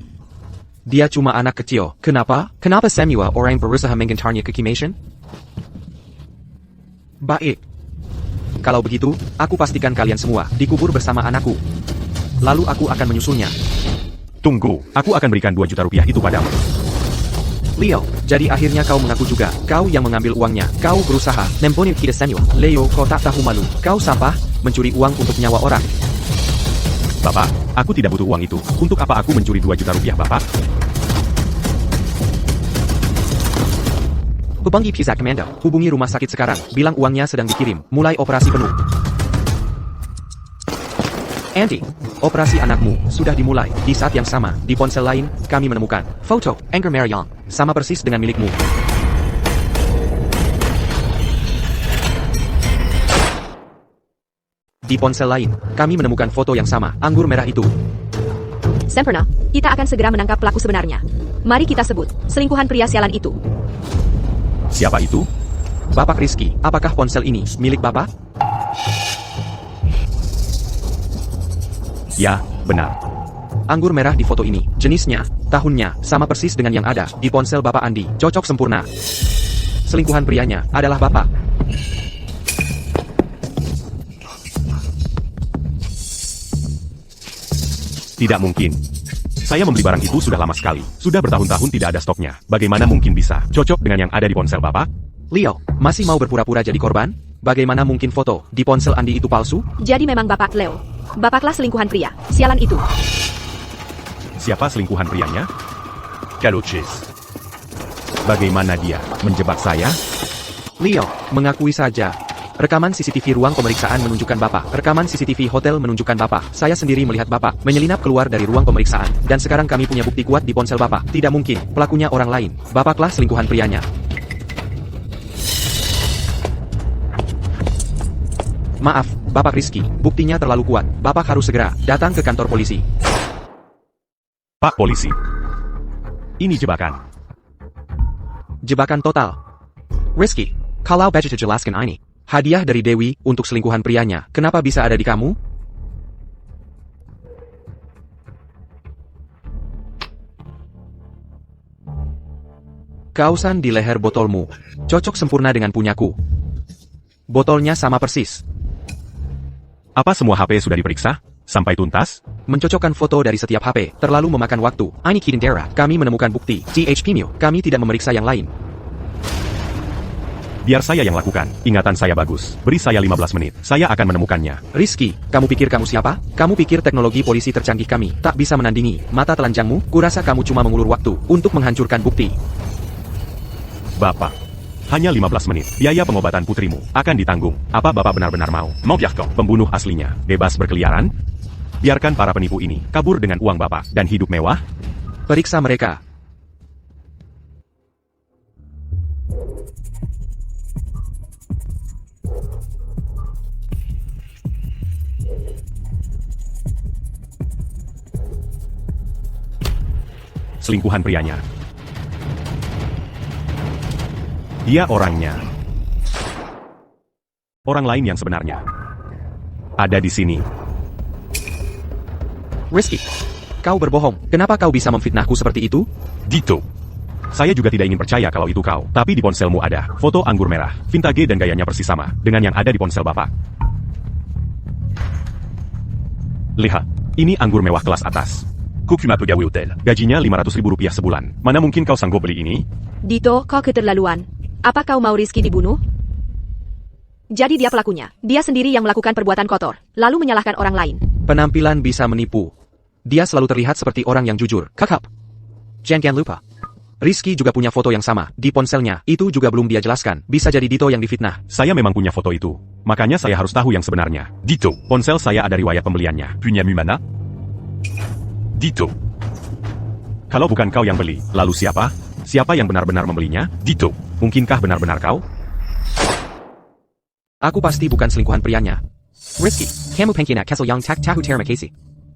Dia cuma anak kecil. Kenapa? Kenapa semua orang berusaha menggentarnya ke cremation? Baik. Kalau begitu, aku pastikan kalian semua dikubur bersama anakku. Lalu aku akan menyusulnya. Tunggu, aku akan berikan 2 juta rupiah itu padamu. Leo, jadi akhirnya kau mengaku juga. Kau yang mengambil uangnya. Kau berusaha membunuh kita semua. Leo, kau tak tahu malu. Kau sampah, mencuri uang untuk nyawa orang. Bapak, aku tidak butuh uang itu. Untuk apa aku mencuri 2 juta rupiah, Bapak? Hubungi Pizza Commando. Hubungi rumah sakit sekarang. Bilang uangnya sedang dikirim. Mulai operasi penuh. Andy, operasi anakmu sudah dimulai. Di saat yang sama, di ponsel lain, kami menemukan foto Angger Marion, sama persis dengan milikmu. Di ponsel lain, kami menemukan foto yang sama, anggur merah itu. Sempurna, kita akan segera menangkap pelaku sebenarnya. Mari kita sebut selingkuhan pria sialan itu. Siapa itu? Bapak Rizky, apakah ponsel ini milik Bapak? Ya, benar. Anggur merah di foto ini, jenisnya, tahunnya, sama persis dengan yang ada di ponsel Bapak Andi. Cocok sempurna. Selingkuhan prianya adalah Bapak. Tidak mungkin. Saya membeli barang itu sudah lama sekali. Sudah bertahun-tahun tidak ada stoknya. Bagaimana mungkin bisa cocok dengan yang ada di ponsel Bapak? Leo, masih mau berpura-pura jadi korban? Bagaimana mungkin foto di ponsel Andi itu palsu? Jadi memang Bapak Leo. Bapaklah selingkuhan pria sialan itu. Siapa selingkuhan prianya? Kalucis. Bagaimana dia menjebak saya? Leo, mengakui saja. Rekaman CCTV ruang pemeriksaan menunjukkan Bapak. Rekaman CCTV hotel menunjukkan Bapak. Saya sendiri melihat Bapak menyelinap keluar dari ruang pemeriksaan. Dan sekarang kami punya bukti kuat di ponsel Bapak. Tidak mungkin, pelakunya orang lain. Bapaklah selingkuhan prianya. Maaf, Bapak Rizky, buktinya terlalu kuat. Bapak harus segera datang ke kantor polisi. Pak Polisi. Ini jebakan. Jebakan total. Rizky, kalau bisa jelaskan ini. Hadiah dari Dewi untuk selingkuhan prianya, kenapa bisa ada di kamu? Kausan di leher botolmu, cocok sempurna dengan punyaku. Botolnya sama persis. Apa semua HP sudah diperiksa? Sampai tuntas? Mencocokkan foto dari setiap HP terlalu memakan waktu. Ini Kidendera, kami menemukan bukti. CHP Mio, kami tidak memeriksa yang lain. Biar saya yang lakukan. Ingatan saya bagus. Beri saya 15 menit. Saya akan menemukannya. Rizky, kamu pikir kamu siapa? Kamu pikir teknologi polisi tercanggih kami tak bisa menandingi mata telanjangmu? Kurasa kamu cuma mengulur waktu untuk menghancurkan bukti. Bapak, hanya 15 menit. Biaya pengobatan putrimu akan ditanggung. Apa Bapak benar-benar mau membiarkan pembunuh aslinya bebas berkeliaran? Biarkan para penipu ini kabur dengan uang Bapak dan hidup mewah? Periksa mereka. Selingkuhan prianya. Dia orangnya. Orang lain yang sebenarnya ada di sini. Rizky, kau berbohong. Kenapa kau bisa memfitnahku seperti itu? Dito. Saya juga tidak ingin percaya kalau itu kau. Tapi di ponselmu ada foto anggur merah, vintage dan gayanya persis sama dengan yang ada di ponsel Bapak. Lihat, ini anggur mewah kelas atas. Kukuma pegawai hotel. Gajinya 500.000 rupiah sebulan. Mana mungkin kau sanggup beli ini? Dito, kau keterlaluan. Apa kau mau Rizky dibunuh? Jadi dia pelakunya. Dia sendiri yang melakukan perbuatan kotor, lalu menyalahkan orang lain. Penampilan bisa menipu. Dia selalu terlihat seperti orang yang jujur. Kakap. Jangan lupa. Rizky juga punya foto yang sama. Di ponselnya, itu juga belum dia jelaskan. Bisa jadi Dito yang difitnah. Saya memang punya foto itu. Makanya saya harus tahu yang sebenarnya. Dito, ponsel saya ada riwayat pembeliannya. Punya mana? Dito. Kalau bukan kau yang beli, lalu siapa? Siapa yang benar-benar membelinya? Dito, mungkinkah benar-benar kau? Aku pasti bukan selingkuhan prianya. Rizky, kamu pengkhianat kesel yang tak tahu terima kasih.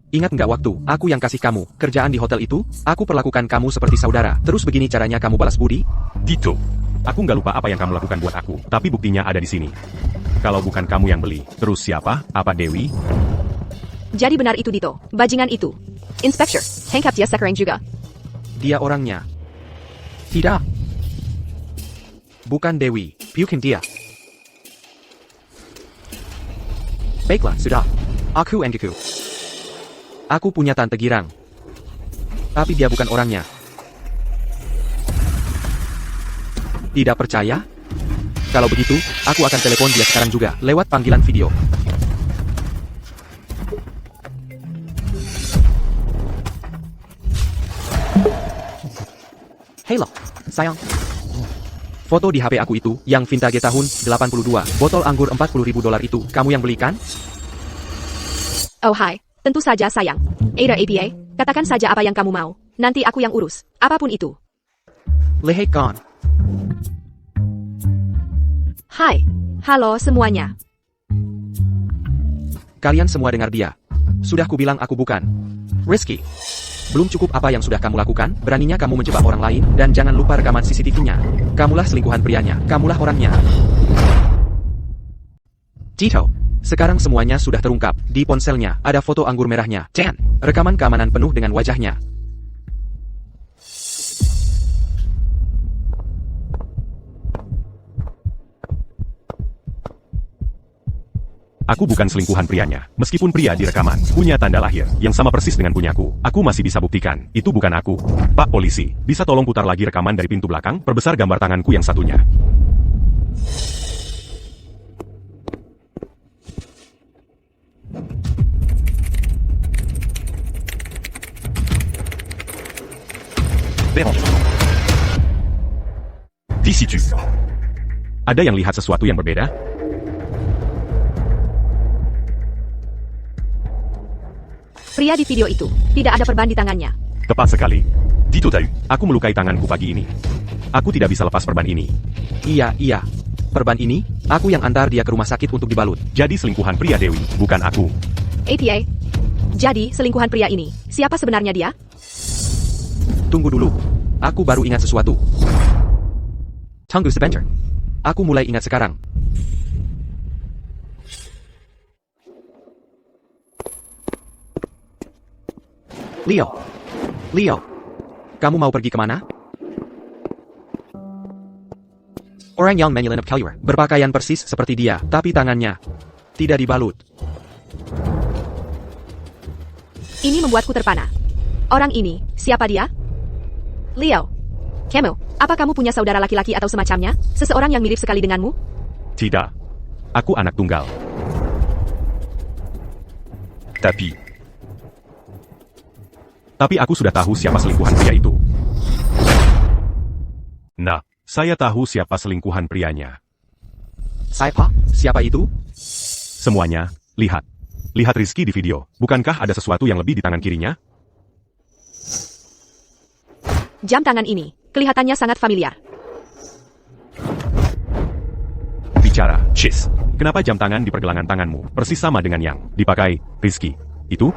Ingat nggak waktu aku yang kasih kamu kerjaan di hotel itu? Aku perlakukan kamu seperti saudara. Terus begini caranya kamu balas budi? Dito, aku nggak lupa apa yang kamu lakukan buat aku. Tapi buktinya ada di sini. Kalau bukan kamu yang beli, terus siapa? Apa Dewi? Jadi benar itu Dito, bajingan itu. Inspektur, tangkap dia sekarang juga. Dia orangnya. Tidak. Bukan Dewi, piukin dia. Baiklah, sudah. Aku Enggeku. Aku punya tante girang. Tapi dia bukan orangnya. Tidak percaya? Kalau begitu, aku akan telepon dia sekarang juga, lewat panggilan video. Halo, sayang. Foto di HP aku itu, yang vintage tahun 82, botol anggur $40.000 itu, kamu yang belikan? Oh hai, tentu saja sayang. Ada APA, katakan saja apa yang kamu mau. Nanti aku yang urus, apapun itu. Lehek gone. Hai, halo semuanya. Kalian semua dengar dia. Sudah kubilang aku bukan. Rizky. Belum cukup apa yang sudah kamu lakukan, beraninya kamu menjebak orang lain, dan jangan lupa rekaman CCTV-nya. Kamulah selingkuhan prianya, kamulah orangnya. Tito, sekarang semuanya sudah terungkap. Di ponselnya, ada foto anggur merahnya. Dan rekaman keamanan penuh dengan wajahnya. Aku bukan selingkuhan prianya. Meskipun pria di rekaman punya tanda lahir yang sama persis dengan punyaku, aku masih bisa buktikan. Itu bukan aku. Pak polisi, bisa tolong putar lagi rekaman dari pintu belakang? Perbesar gambar tanganku yang satunya. Di situ. Ada yang lihat sesuatu yang berbeda? Pria di video itu, tidak ada perban di tangannya. Tepat sekali. Dito tahu, aku melukai tanganku pagi ini. Aku tidak bisa lepas perban ini. Iya. Perban ini, aku yang antar dia ke rumah sakit untuk dibalut. Jadi selingkuhan pria Dewi, bukan aku. APA. Jadi, selingkuhan pria ini, siapa sebenarnya dia? Tunggu dulu. Aku baru ingat sesuatu. Tunggu sebentar. Aku mulai ingat sekarang. Leo. Kamu mau pergi kemana? Orang yang menyelenap Kaluar berpakaian persis seperti dia, tapi tangannya tidak dibalut. Ini membuatku terpana. Orang ini, siapa dia? Leo. Kamu, apa kamu punya saudara laki-laki atau semacamnya? Seseorang yang mirip sekali denganmu? Tidak. Aku anak tunggal. Tapi aku sudah tahu siapa selingkuhan pria itu. Nah, saya tahu siapa selingkuhan prianya. Siapa itu? Semuanya, lihat. Lihat Rizky di video. Bukankah ada sesuatu yang lebih di tangan kirinya? Jam tangan ini, kelihatannya sangat familiar. Bicara, Shiz. Kenapa jam tangan di pergelangan tanganmu persis sama dengan yang dipakai Rizky? Itu?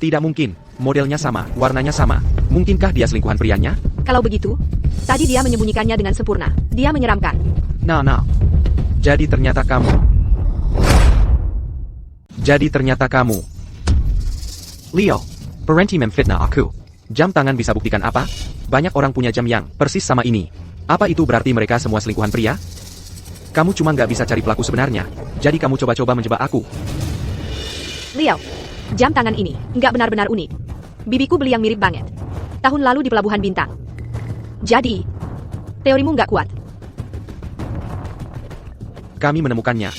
Tidak mungkin. Modelnya sama, warnanya sama. Mungkinkah dia selingkuhan prianya? Kalau begitu, tadi dia menyembunyikannya dengan sempurna. Dia menyeramkan. Nah. Jadi ternyata kamu. Leo, berhenti memfitnah aku. Jam tangan bisa buktikan apa? Banyak orang punya jam yang persis sama ini. Apa itu berarti mereka semua selingkuhan pria? Kamu cuma nggak bisa cari pelaku sebenarnya. Jadi kamu coba-coba menjebak aku. Leo, jam tangan ini nggak benar-benar unik. Bibiku beli yang mirip banget. Tahun lalu di Pelabuhan Bintang. Jadi, teorimu nggak kuat. Kami menemukannya.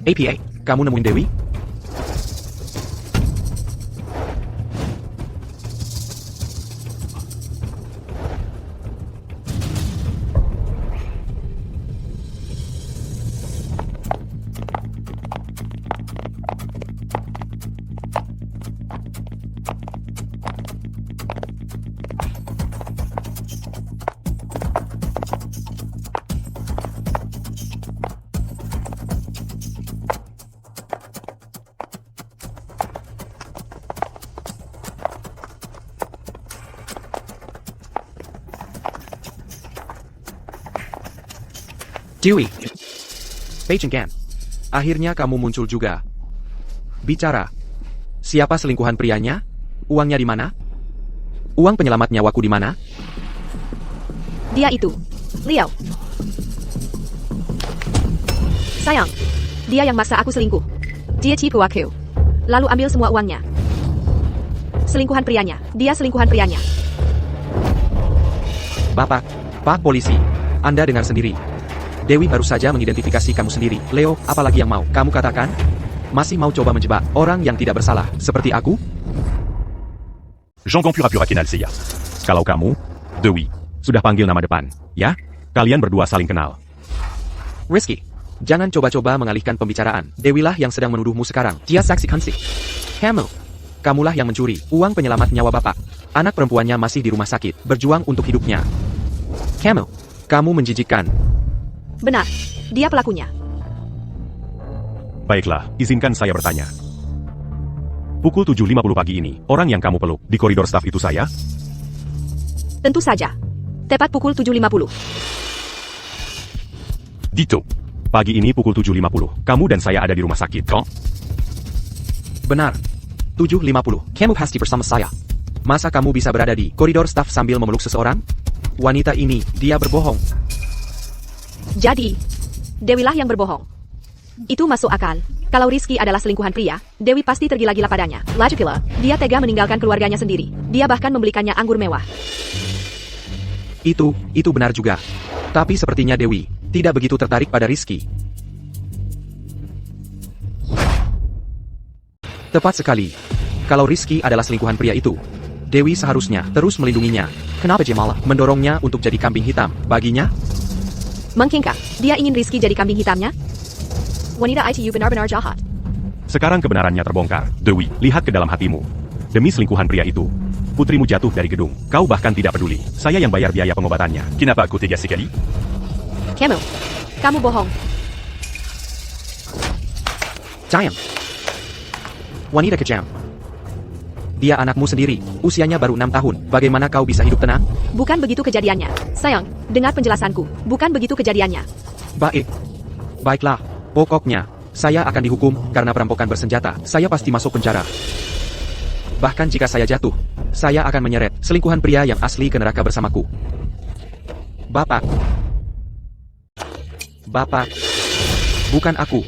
APA, kamu nemuin Dewi? Dewi. Pei Chenggan. Akhirnya kamu muncul juga. Bicara. Siapa selingkuhan prianya? Uangnya di mana? Uang penyelamat nyawaku di mana? Dia itu. Liao. Sayang. Dia yang maksa aku selingkuh. Dia tipu aku. Lalu ambil semua uangnya. Selingkuhan prianya. Dia selingkuhan prianya. Bapak, Pak Polisi. Anda dengar sendiri. Dewi baru saja mengidentifikasi kamu sendiri. Leo, apalagi yang mau kamu katakan? Masih mau coba menjebak orang yang tidak bersalah, seperti aku? Jean pura-pura kenal saya. Kalau kamu, Dewi, sudah panggil nama depan, ya? Kalian berdua saling kenal. Rizky, jangan coba-coba mengalihkan pembicaraan. Dewilah yang sedang menuduhmu sekarang. Dia saksikan sih. Kamulah yang mencuri uang penyelamat nyawa bapak. Anak perempuannya masih di rumah sakit, berjuang untuk hidupnya. Kamu menjijikkan. Benar. Dia pelakunya. Baiklah, izinkan saya bertanya. Pukul 7.50 pagi ini, orang yang kamu peluk di koridor staf itu saya? Tentu saja. Tepat pukul 7.50. Dito. Pagi ini pukul 7.50, kamu dan saya ada di rumah sakit, kok? Benar. 7.50. Kamu pasti bersama saya. Masa kamu bisa berada di koridor staf sambil memeluk seseorang? Wanita ini, dia berbohong. Jadi, Dewilah yang berbohong. Itu masuk akal. Kalau Rizky adalah selingkuhan pria, Dewi pasti tergila-gila padanya. Lagi pula, dia tega meninggalkan keluarganya sendiri. Dia bahkan membelikannya anggur mewah. Itu benar juga. Tapi sepertinya Dewi tidak begitu tertarik pada Rizky. Tepat sekali. Kalau Rizky adalah selingkuhan pria itu, Dewi seharusnya terus melindunginya. Kenapa dia malah mendorongnya untuk jadi kambing hitam baginya? Mungkinkah dia ingin Rizky jadi kambing hitamnya? Wanita itu benar-benar jahat. Sekarang kebenarannya terbongkar. Dewi, lihat ke dalam hatimu. Demi selingkuhan pria itu, putrimu jatuh dari gedung. Kau bahkan tidak peduli. Saya yang bayar biaya pengobatannya. Kenapa aku tega sekali? Kamu bohong. Jangan. Wanita kejam. Dia anakmu sendiri, usianya baru 6 tahun. Bagaimana kau bisa hidup tenang? Bukan begitu kejadiannya. Sayang, dengar penjelasanku. Bukan begitu kejadiannya. Baiklah. Pokoknya, saya akan dihukum karena perampokan bersenjata. Saya pasti masuk penjara. Bahkan jika saya jatuh, saya akan menyeret selingkuhan pria yang asli ke neraka bersamaku. Bapak. Bukan aku.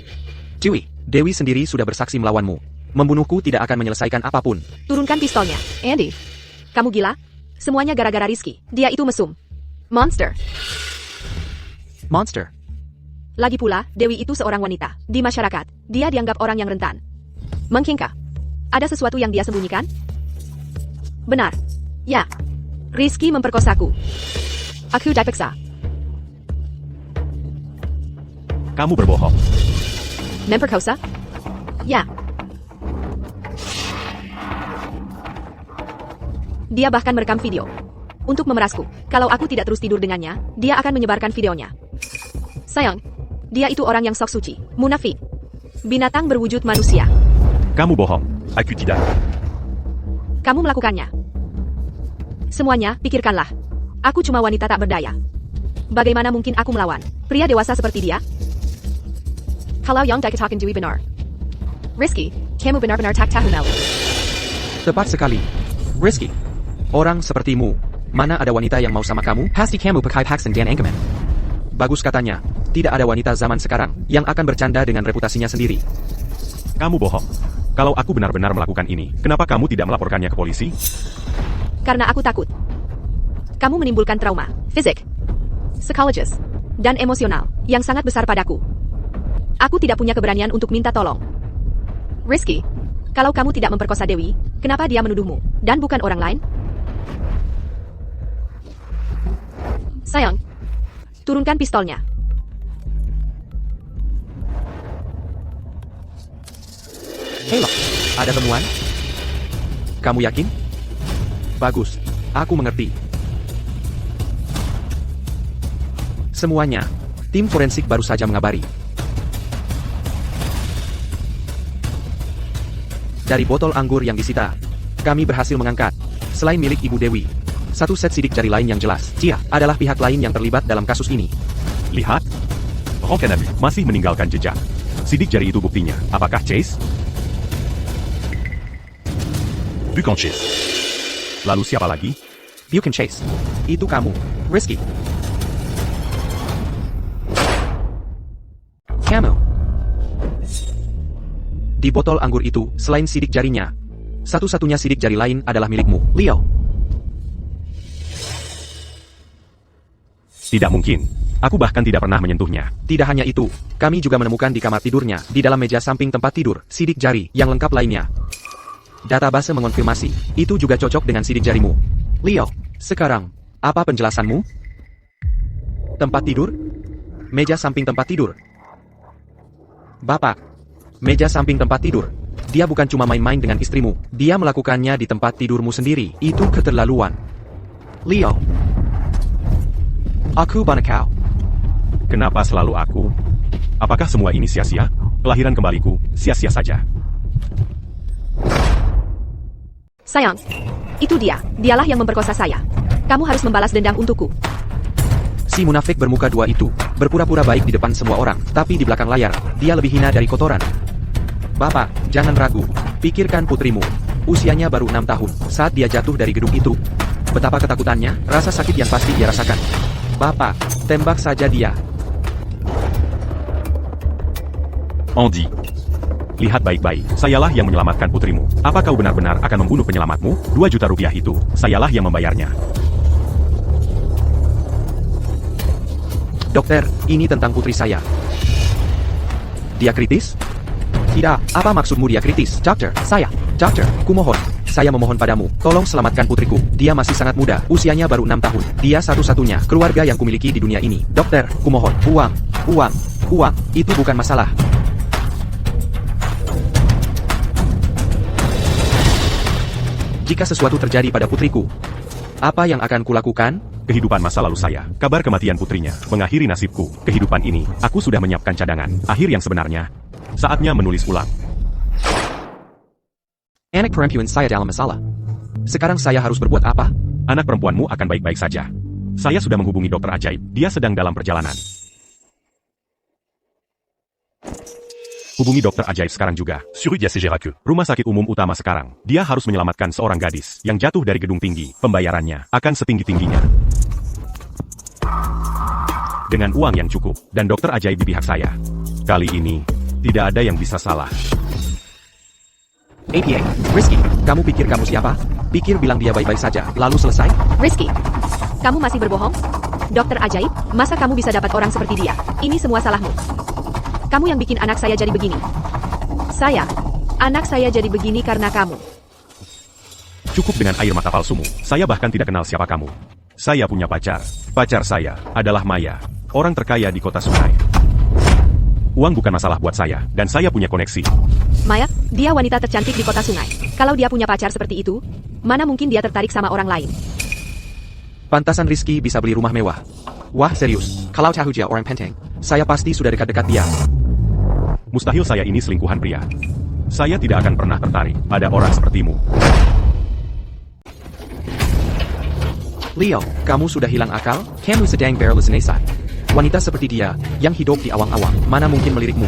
Dewi sendiri sudah bersaksi melawanmu. Membunuhku tidak akan menyelesaikan apapun. Turunkan pistolnya. Andy. Kamu gila? Semuanya gara-gara Rizky. Dia itu mesum. Monster. Lagi pula, Dewi itu seorang wanita. Di masyarakat, dia dianggap orang yang rentan. Mungkinkah ada sesuatu yang dia sembunyikan? Benar. Ya. Rizky memperkosaku. Aku dipaksa. Kamu berbohong. Memperkosa? Ya. Dia bahkan merekam video. Untuk memerasku. Kalau aku tidak terus tidur dengannya, dia akan menyebarkan videonya. Sayang, dia itu orang yang sok suci, munafik. Binatang berwujud manusia. Kamu bohong. Aku tidak. Kamu melakukannya. Semuanya, pikirkanlah. Aku cuma wanita tak berdaya. Bagaimana mungkin aku melawan pria dewasa seperti dia? Kalau yang dikatakan Dewi benar. Rizky, kamu benar-benar tak tahu malu. Tepat sekali. Rizky. Orang sepertimu, mana ada wanita yang mau sama kamu? Pasti kamu pakai Paxton dan Anchorman. Bagus katanya, tidak ada wanita zaman sekarang yang akan bercanda dengan reputasinya sendiri. Kamu bohong. Kalau aku benar-benar melakukan ini, kenapa kamu tidak melaporkannya ke polisi? Karena aku takut. Kamu menimbulkan trauma, fisik, psikologis, dan emosional yang sangat besar padaku. Aku tidak punya keberanian untuk minta tolong. Rizky, kalau kamu tidak memperkosa Dewi, kenapa dia menuduhmu, dan bukan orang lain? Sayang, turunkan pistolnya. Halo, ada temuan? Kamu yakin? Bagus, aku mengerti. Semuanya, tim forensik baru saja mengabari. Dari botol anggur yang disita, kami berhasil mengangkat, selain milik Ibu Dewi, satu set sidik jari lain yang jelas, dia adalah pihak lain yang terlibat dalam kasus ini. Lihat. Oke, Nabi masih meninggalkan jejak. Sidik jari itu buktinya. Apakah Chase? Bukan Chase. Lalu siapa lagi? Bukan Chase. Itu kamu, Rizky. Kamu. Di botol anggur itu, selain sidik jarinya, satu-satunya sidik jari lain adalah milikmu, Leo. Tidak mungkin. Aku bahkan tidak pernah menyentuhnya. Tidak hanya itu, kami juga menemukan di kamar tidurnya, di dalam meja samping tempat tidur, sidik jari yang lengkap lainnya. Database mengonfirmasi, itu juga cocok dengan sidik jarimu. Leo, sekarang, apa penjelasanmu? Tempat tidur? Meja samping tempat tidur. Bapak, meja samping tempat tidur. Dia bukan cuma main-main dengan istrimu, dia melakukannya di tempat tidurmu sendiri. Itu keterlaluan. Leo. Aku Banakau. Kenapa selalu aku? Apakah semua ini sia-sia? Kelahiran kembaliku, sia-sia saja. Sayang, itu dia. Dialah yang memperkosa saya. Kamu harus membalas dendam untukku. Si munafik bermuka dua itu, berpura-pura baik di depan semua orang, tapi di belakang layar, dia lebih hina dari kotoran. Bapak, jangan ragu. Pikirkan putrimu. Usianya baru 6 tahun, saat dia jatuh dari gedung itu. Betapa ketakutannya, rasa sakit yang pasti dia rasakan. Bapak, tembak saja dia. Andy. Lihat baik-baik, sayalah yang menyelamatkan putrimu. Apa kau benar-benar akan membunuh penyelamatmu? 2 juta rupiah itu, sayalah yang membayarnya. Dokter, ini tentang putri saya. Dia kritis? Tidak, apa maksudmu dia kritis? Dokter, Dokter, kumohon. Saya memohon padamu, tolong selamatkan putriku. Dia masih sangat muda, usianya baru 6 tahun. Dia satu-satunya keluarga yang kumiliki di dunia ini. Dokter, kumohon. Uang. Itu bukan masalah. Jika sesuatu terjadi pada putriku, apa yang akan kulakukan? Kehidupan masa lalu saya, kabar kematian putrinya, mengakhiri nasibku. Kehidupan ini, aku sudah menyiapkan cadangan. Akhir yang sebenarnya, saatnya menulis ulang. Anak perempuan saya dalam masalah. Sekarang saya harus berbuat apa? Anak perempuanmu akan baik-baik saja. Saya sudah menghubungi dokter ajaib, dia sedang dalam perjalanan. Hubungi dokter ajaib sekarang juga. Sur Diacégeraque. Rumah sakit umum utama sekarang. Dia harus menyelamatkan seorang gadis yang jatuh dari gedung tinggi. Pembayarannya akan setinggi-tingginya. Dengan uang yang cukup, dan dokter ajaib di pihak saya. Kali ini, tidak ada yang bisa salah. APA, Rizky, kamu pikir kamu siapa? Pikir bilang dia baik-baik saja, lalu selesai? Rizky, kamu masih berbohong? Dokter ajaib, masa kamu bisa dapat orang seperti dia? Ini semua salahmu. Kamu yang bikin anak saya jadi begini. Anak saya jadi begini karena kamu. Cukup dengan air mata palsumu. Saya bahkan tidak kenal siapa kamu. Saya punya pacar. Pacar saya adalah Maya, orang terkaya di kota Sungai. Uang bukan masalah buat saya, dan saya punya koneksi. Maya, dia wanita tercantik di kota Sungai. Kalau dia punya pacar seperti itu, mana mungkin dia tertarik sama orang lain? Pantasan Rizky bisa beli rumah mewah. Wah serius, kalau tahu dia orang penting, saya pasti sudah dekat-dekat dia. Mustahil saya ini selingkuhan pria. Saya tidak akan pernah tertarik pada orang sepertimu. Leo, kamu sudah hilang akal? Kamu sedang berhalusinasi. Wanita seperti dia, yang hidup di awang-awang, mana mungkin melirikmu?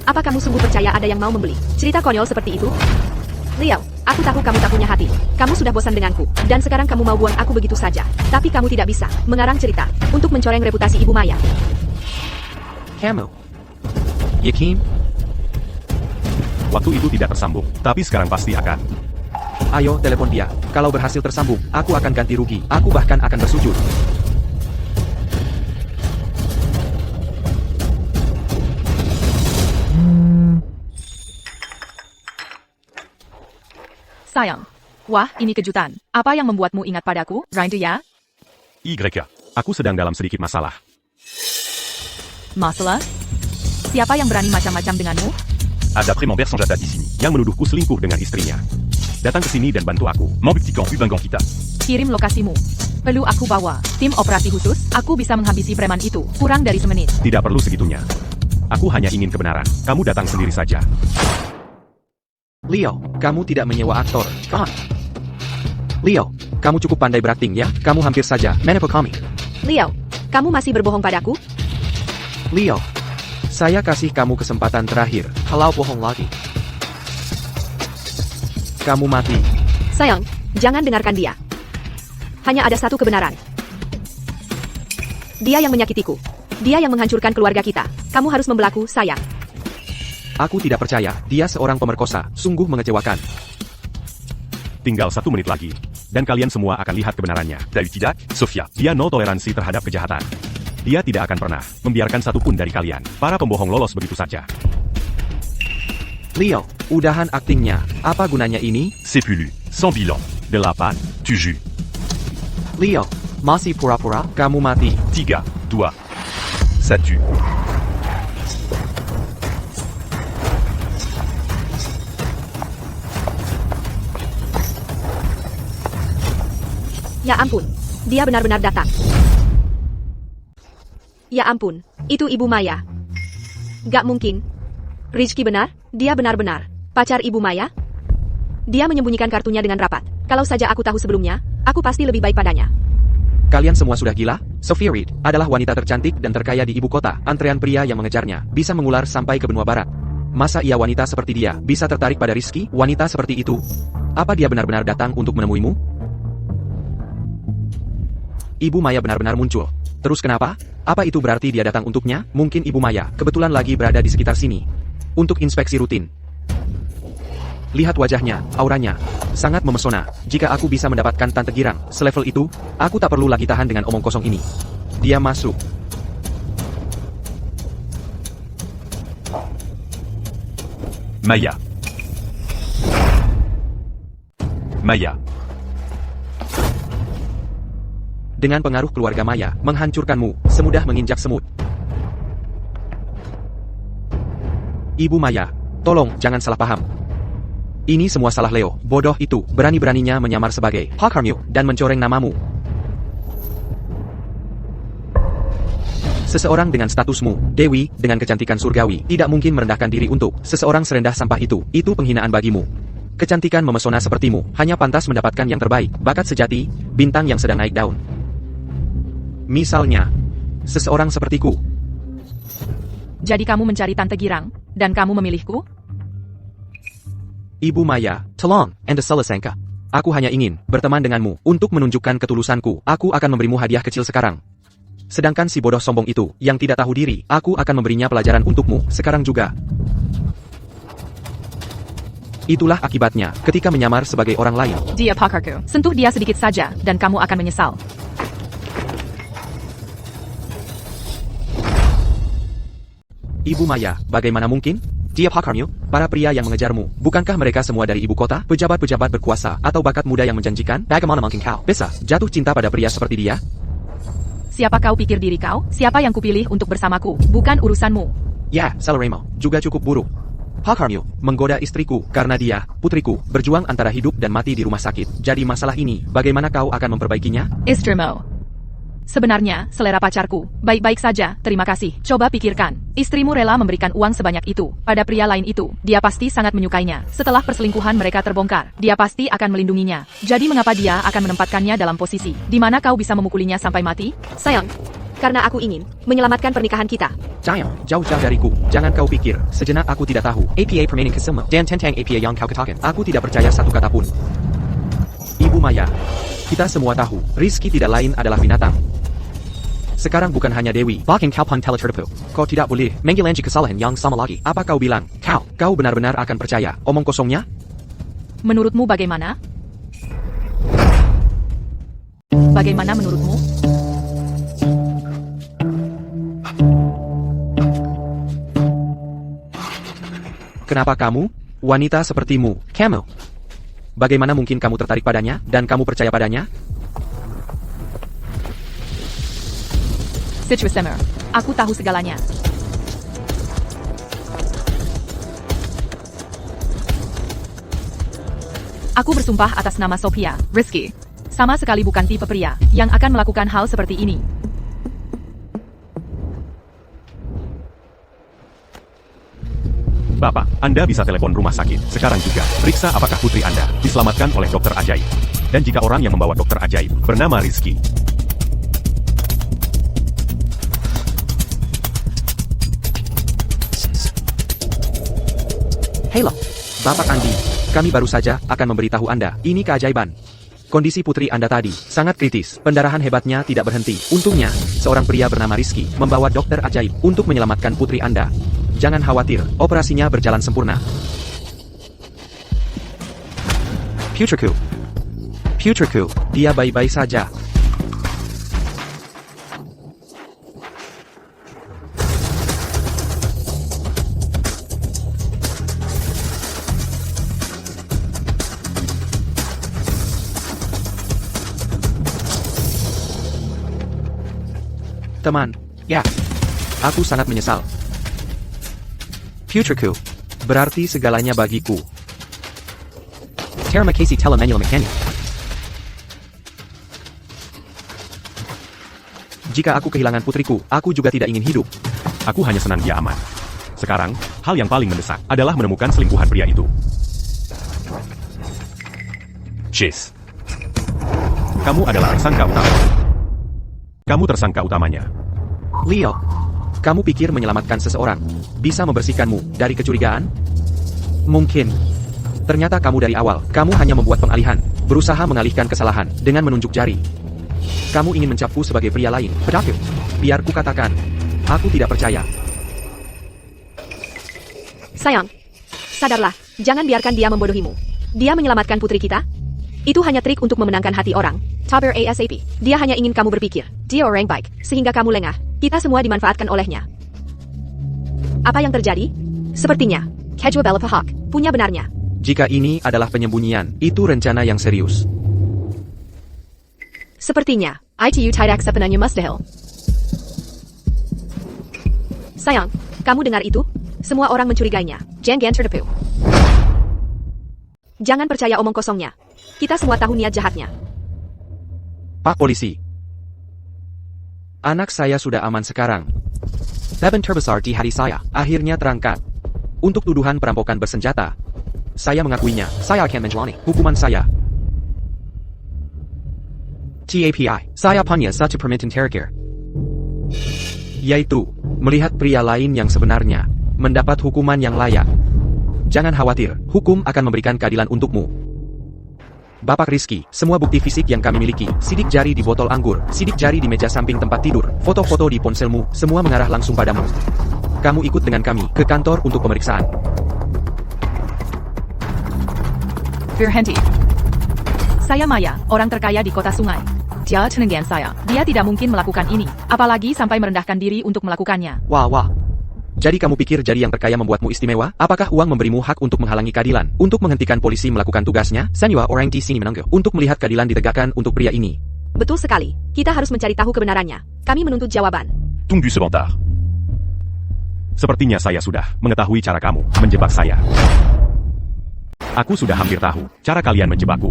Apa kamu sungguh percaya ada yang mau membeli cerita konyol seperti itu? Leo, aku tahu kamu tak punya hati. Kamu sudah bosan denganku, dan sekarang kamu mau buang aku begitu saja. Tapi kamu tidak bisa mengarang cerita untuk mencoreng reputasi Ibu Maya. Kamu yakin? Waktu itu tidak tersambung, tapi sekarang pasti akan. Ayo, telepon dia. Kalau berhasil tersambung, aku akan ganti rugi. Aku bahkan akan bersujud. Sayang. Wah, ini kejutan. Apa yang membuatmu ingat padaku, Reindeer? YK. Aku sedang dalam sedikit masalah. Masalah? Siapa yang berani macam-macam denganmu? Ada Premembers senjata di sini yang menuduhku selingkuh dengan istrinya. Datang ke sini dan bantu aku. Membuktikan hubungan kita. Kirim lokasimu. Perlu aku bawa tim operasi khusus? Aku bisa menghabisi preman itu. Kurang dari semenit. Tidak perlu segitunya. Aku hanya ingin kebenaran. Kamu datang sendiri saja. Leo, kamu tidak menyewa aktor, kan? Leo, kamu cukup pandai berakting ya? Kamu hampir saja menepokami. Leo, kamu masih berbohong padaku? Leo, saya kasih kamu kesempatan terakhir. Kalau bohong lagi, kamu mati. Sayang, jangan dengarkan dia. Hanya ada satu kebenaran. Dia yang menyakitiku. Dia yang menghancurkan keluarga kita. Kamu harus membelaku, sayang. Aku tidak percaya, dia seorang pemerkosa. Sungguh mengecewakan. Tinggal 1 menit lagi. Dan kalian semua akan lihat kebenarannya. Dari tidak, Sofia, dia nol toleransi terhadap kejahatan. Dia tidak akan pernah membiarkan satupun dari kalian. Para pembohong lolos begitu saja. Leo, udahan aktingnya. Apa gunanya ini? C'est plus lu. Sans bilan. 8. Tu joues. Leo, masih pura-pura? Kamu mati. 3, 2. Ça tue. Ya ampun, dia benar-benar datang. Ya ampun, itu Ibu Maya. Gak mungkin. Rizky benar, dia benar-benar pacar Ibu Maya. Dia menyembunyikan kartunya dengan rapat. Kalau saja aku tahu sebelumnya, aku pasti lebih baik padanya. Kalian semua sudah gila? Sophia Reed adalah wanita tercantik dan terkaya di ibu kota. Antrean pria yang mengejarnya bisa mengular sampai ke benua barat. Masa ia wanita seperti dia bisa tertarik pada Rizky? Wanita seperti itu? Apa dia benar-benar datang untuk menemuimu? Ibu Maya benar-benar muncul. Terus kenapa? Apa itu berarti dia datang untuknya? Mungkin Ibu Maya kebetulan lagi berada di sekitar sini. Untuk inspeksi rutin. Lihat wajahnya, auranya. Sangat memesona. Jika aku bisa mendapatkan Tante Girang selevel itu, aku tak perlu lagi tahan dengan omong kosong ini. Dia masuk. Maya. Maya. Dengan pengaruh keluarga Maya, menghancurkanmu, semudah menginjak semut. Ibu Maya, tolong jangan salah paham. Ini semua salah Leo, bodoh itu, berani-beraninya menyamar sebagai Park Harmyu dan mencoreng namamu. Seseorang dengan statusmu, Dewi, dengan kecantikan surgawi, tidak mungkin merendahkan diri untuk seseorang serendah sampah itu penghinaan bagimu. Kecantikan memesona sepertimu, hanya pantas mendapatkan yang terbaik, bakat sejati, bintang yang sedang naik daun. Misalnya, seseorang sepertiku. Jadi kamu mencari Tante Girang, dan kamu memilihku? Ibu Maya, tolong, Anda salah sangka. Aku hanya ingin berteman denganmu untuk menunjukkan ketulusanku. Aku akan memberimu hadiah kecil sekarang. Sedangkan si bodoh sombong itu, yang tidak tahu diri, aku akan memberinya pelajaran untukmu, sekarang juga. Itulah akibatnya, ketika menyamar sebagai orang lain. Dia pakarku. Sentuh dia sedikit saja, dan kamu akan menyesal. Ibu Maya, bagaimana mungkin? Dia Park Harmyu, para pria yang mengejarmu, bukankah mereka semua dari ibu kota, pejabat-pejabat berkuasa, atau bakat muda yang menjanjikan? Bagaimana mungkin kau bisa jatuh cinta pada pria seperti dia? Siapa kau pikir diri kau? Siapa yang kupilih untuk bersamaku? Bukan urusanmu. Ya, Salaremo, juga cukup buruk. Park Harmyu menggoda istriku karena dia, putriku, berjuang antara hidup dan mati di rumah sakit. Jadi masalah ini, bagaimana kau akan memperbaikinya? Istrimu. Sebenarnya, selera pacarku, baik-baik saja, terima kasih. Coba pikirkan, istrimu rela memberikan uang sebanyak itu pada pria lain itu. Dia pasti sangat menyukainya. Setelah perselingkuhan mereka terbongkar, dia pasti akan melindunginya. Jadi mengapa dia akan menempatkannya dalam posisi di mana kau bisa memukulinya sampai mati? Sayang, karena aku ingin menyelamatkan pernikahan kita. Jangan, jauh-jauh dariku. Jangan kau pikir, sejenak aku tidak tahu. APA permainan kesilmu, dan tentang APA yang kau katakan. Aku tidak percaya satu kata pun. Ibu Maya, kita semua tahu, Rizky tidak lain adalah binatang. Sekarang bukan hanya Dewi, bahkan kau pun telah tertipu. Kau tidak boleh mengulangi kesalahan yang sama lagi. Apa kau bilang? Kau benar-benar akan percaya omong kosongnya? Menurutmu bagaimana? Bagaimana menurutmu? Kenapa kamu? Wanita sepertimu, kamu. Bagaimana mungkin kamu tertarik padanya, dan kamu percaya padanya? Citrus Summer. Aku tahu segalanya. Aku bersumpah atas nama Sophia, Rizky. Sama sekali bukan tipe pria yang akan melakukan hal seperti ini. Bapak, Anda bisa telepon rumah sakit. Sekarang juga, periksa apakah putri Anda diselamatkan oleh dokter ajaib. Dan jika orang yang membawa dokter ajaib bernama Rizky. Halo, Bapak Andi. Kami baru saja akan memberitahu Anda, ini keajaiban. Kondisi putri Anda tadi sangat kritis, pendarahan hebatnya tidak berhenti. Untungnya, seorang pria bernama Rizky membawa dokter ajaib untuk menyelamatkan putri Anda. Jangan khawatir, operasinya berjalan sempurna. Putriku, dia baik-baik saja. Teman, ya, aku sangat menyesal. Putriku, berarti segalanya bagiku. Terima kasih Telemanuel Mechanic. Jika aku kehilangan putriku, aku juga tidak ingin hidup. Aku hanya senang dia aman. Sekarang, hal yang paling mendesak adalah menemukan selingkuhan pria itu. Chase. Kamu adalah tersangka utama. Kamu tersangka utamanya. Leo, kamu pikir menyelamatkan seseorang bisa membersihkanmu dari kecurigaan? Mungkin. Ternyata kamu dari awal, kamu hanya membuat pengalihan, berusaha mengalihkan kesalahan dengan menunjuk jari. Kamu ingin mencapku sebagai pria lain, pedofil. Biar ku katakan, aku tidak percaya. Sayang, sadarlah, jangan biarkan dia membodohimu. Dia menyelamatkan putri kita. Itu hanya trik untuk memenangkan hati orang. Taber ASAP. Dia hanya ingin kamu berpikir. Dia orang baik, sehingga kamu lengah. Kita semua dimanfaatkan olehnya. Apa yang terjadi? Sepertinya, Kejwa Bella Pahak punya benarnya. Jika ini adalah penyembunyian, itu rencana yang serius. Sepertinya, ITU tidak sepenuhnya mustahil. Sayang, kamu dengar itu? Semua orang mencurigainya. Jangan tertipu. Jangan percaya omong kosongnya. Kita semua tahu niat jahatnya. Pak Polisi. Anak saya sudah aman sekarang. Beban terbesar di hati saya akhirnya terangkat. Untuk tuduhan perampokan bersenjata. Saya mengakuinya, saya akan menjalani hukuman saya. TAPI, saya punya satu permintaan terakhir. Yaitu, melihat pria lain yang sebenarnya, mendapat hukuman yang layak. Jangan khawatir, hukum akan memberikan keadilan untukmu. Bapak Rizky, semua bukti fisik yang kami miliki, sidik jari di botol anggur, sidik jari di meja samping tempat tidur, foto-foto di ponselmu, semua mengarah langsung padamu. Kamu ikut dengan kami ke kantor untuk pemeriksaan. Virhenti. Saya Maya, orang terkaya di kota sungai. Dia tenenggian saya. Dia tidak mungkin melakukan ini, apalagi sampai merendahkan diri untuk melakukannya. Wah. Jadi kamu pikir jadi yang terkaya membuatmu istimewa? Apakah uang memberimu hak untuk menghalangi keadilan? Untuk menghentikan polisi melakukan tugasnya? Senua orang di sini menunggu untuk melihat keadilan ditegakkan untuk pria ini. Betul sekali. Kita harus mencari tahu kebenarannya. Kami menuntut jawaban. Tunggu sebentar. Sepertinya saya sudah mengetahui cara kamu menjebak saya. Aku sudah hampir tahu cara kalian menjebakku.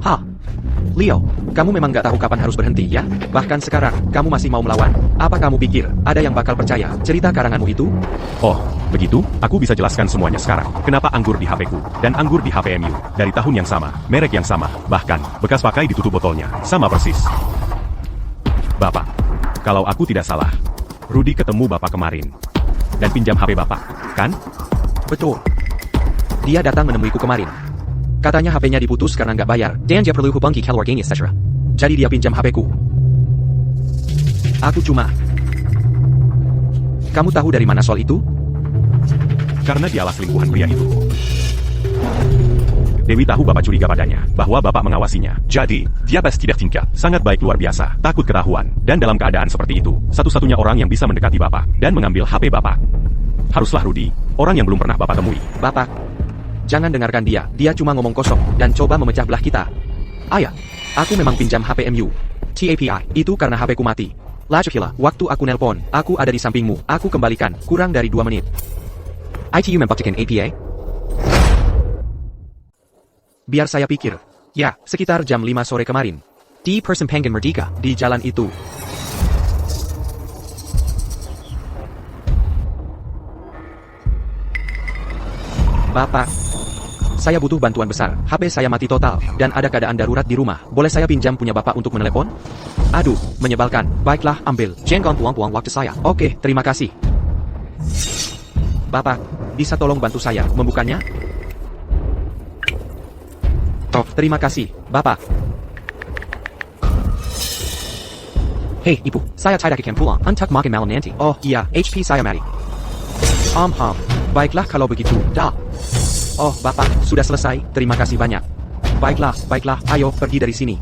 Hah? Leo, kamu memang gak tahu kapan harus berhenti ya? Bahkan sekarang, kamu masih mau melawan? Apa kamu pikir, ada yang bakal percaya cerita karanganmu itu? Oh, begitu? Aku bisa jelaskan semuanya sekarang. Kenapa anggur di HP-ku dan anggur di HPMU dari tahun yang sama, merek yang sama, bahkan bekas pakai ditutup botolnya, sama persis. Bapak, kalau aku tidak salah, Rudy ketemu Bapak kemarin dan pinjam HP Bapak, kan? Betul. Dia datang menemuiku kemarin. Katanya HP-nya diputus karena nggak bayar, dan dia perlu hubungi keluarganya, etc. Jadi dia pinjam HP-ku. Aku cuma... Kamu tahu dari mana soal itu? Karena dialah selingkuhan pria itu. Dewi tahu Bapak curiga padanya, bahwa Bapak mengawasinya. Jadi, dia pasti tidak tingkat, sangat baik luar biasa, takut ketahuan. Dan dalam keadaan seperti itu, satu-satunya orang yang bisa mendekati Bapak, dan mengambil HP Bapak. Haruslah Rudy, orang yang belum pernah Bapak temui. Bapak, Jangan dengarkan dia, dia cuma ngomong kosong, dan coba memecah belah kita. Ayah, aku memang pinjam HP MU. TAPI, itu karena HP ku mati. Lajahila, waktu aku nelpon, aku ada di sampingmu, aku kembalikan, kurang dari 2 menit. ITU membuktikan APA? Biar saya pikir. Ya, sekitar jam 5 sore kemarin. Di Persimpangan Merdeka, di jalan itu. Bapak, saya butuh bantuan besar. HP saya mati total, dan ada keadaan darurat di rumah. Boleh saya pinjam punya Bapak untuk menelepon? Aduh, menyebalkan. Baiklah, ambil. Jangan buang-buang waktu saya. Oke, terima kasih. Bapak, bisa tolong bantu saya membukanya? Oh, terima kasih, Bapak. Hei, Ibu, saya tidak akan pulang untuk makan malam nanti. Oh, iya, HP saya mati. Baiklah kalau begitu, dah. Oh, Bapak, sudah selesai, terima kasih banyak. Baiklah, ayo pergi dari sini.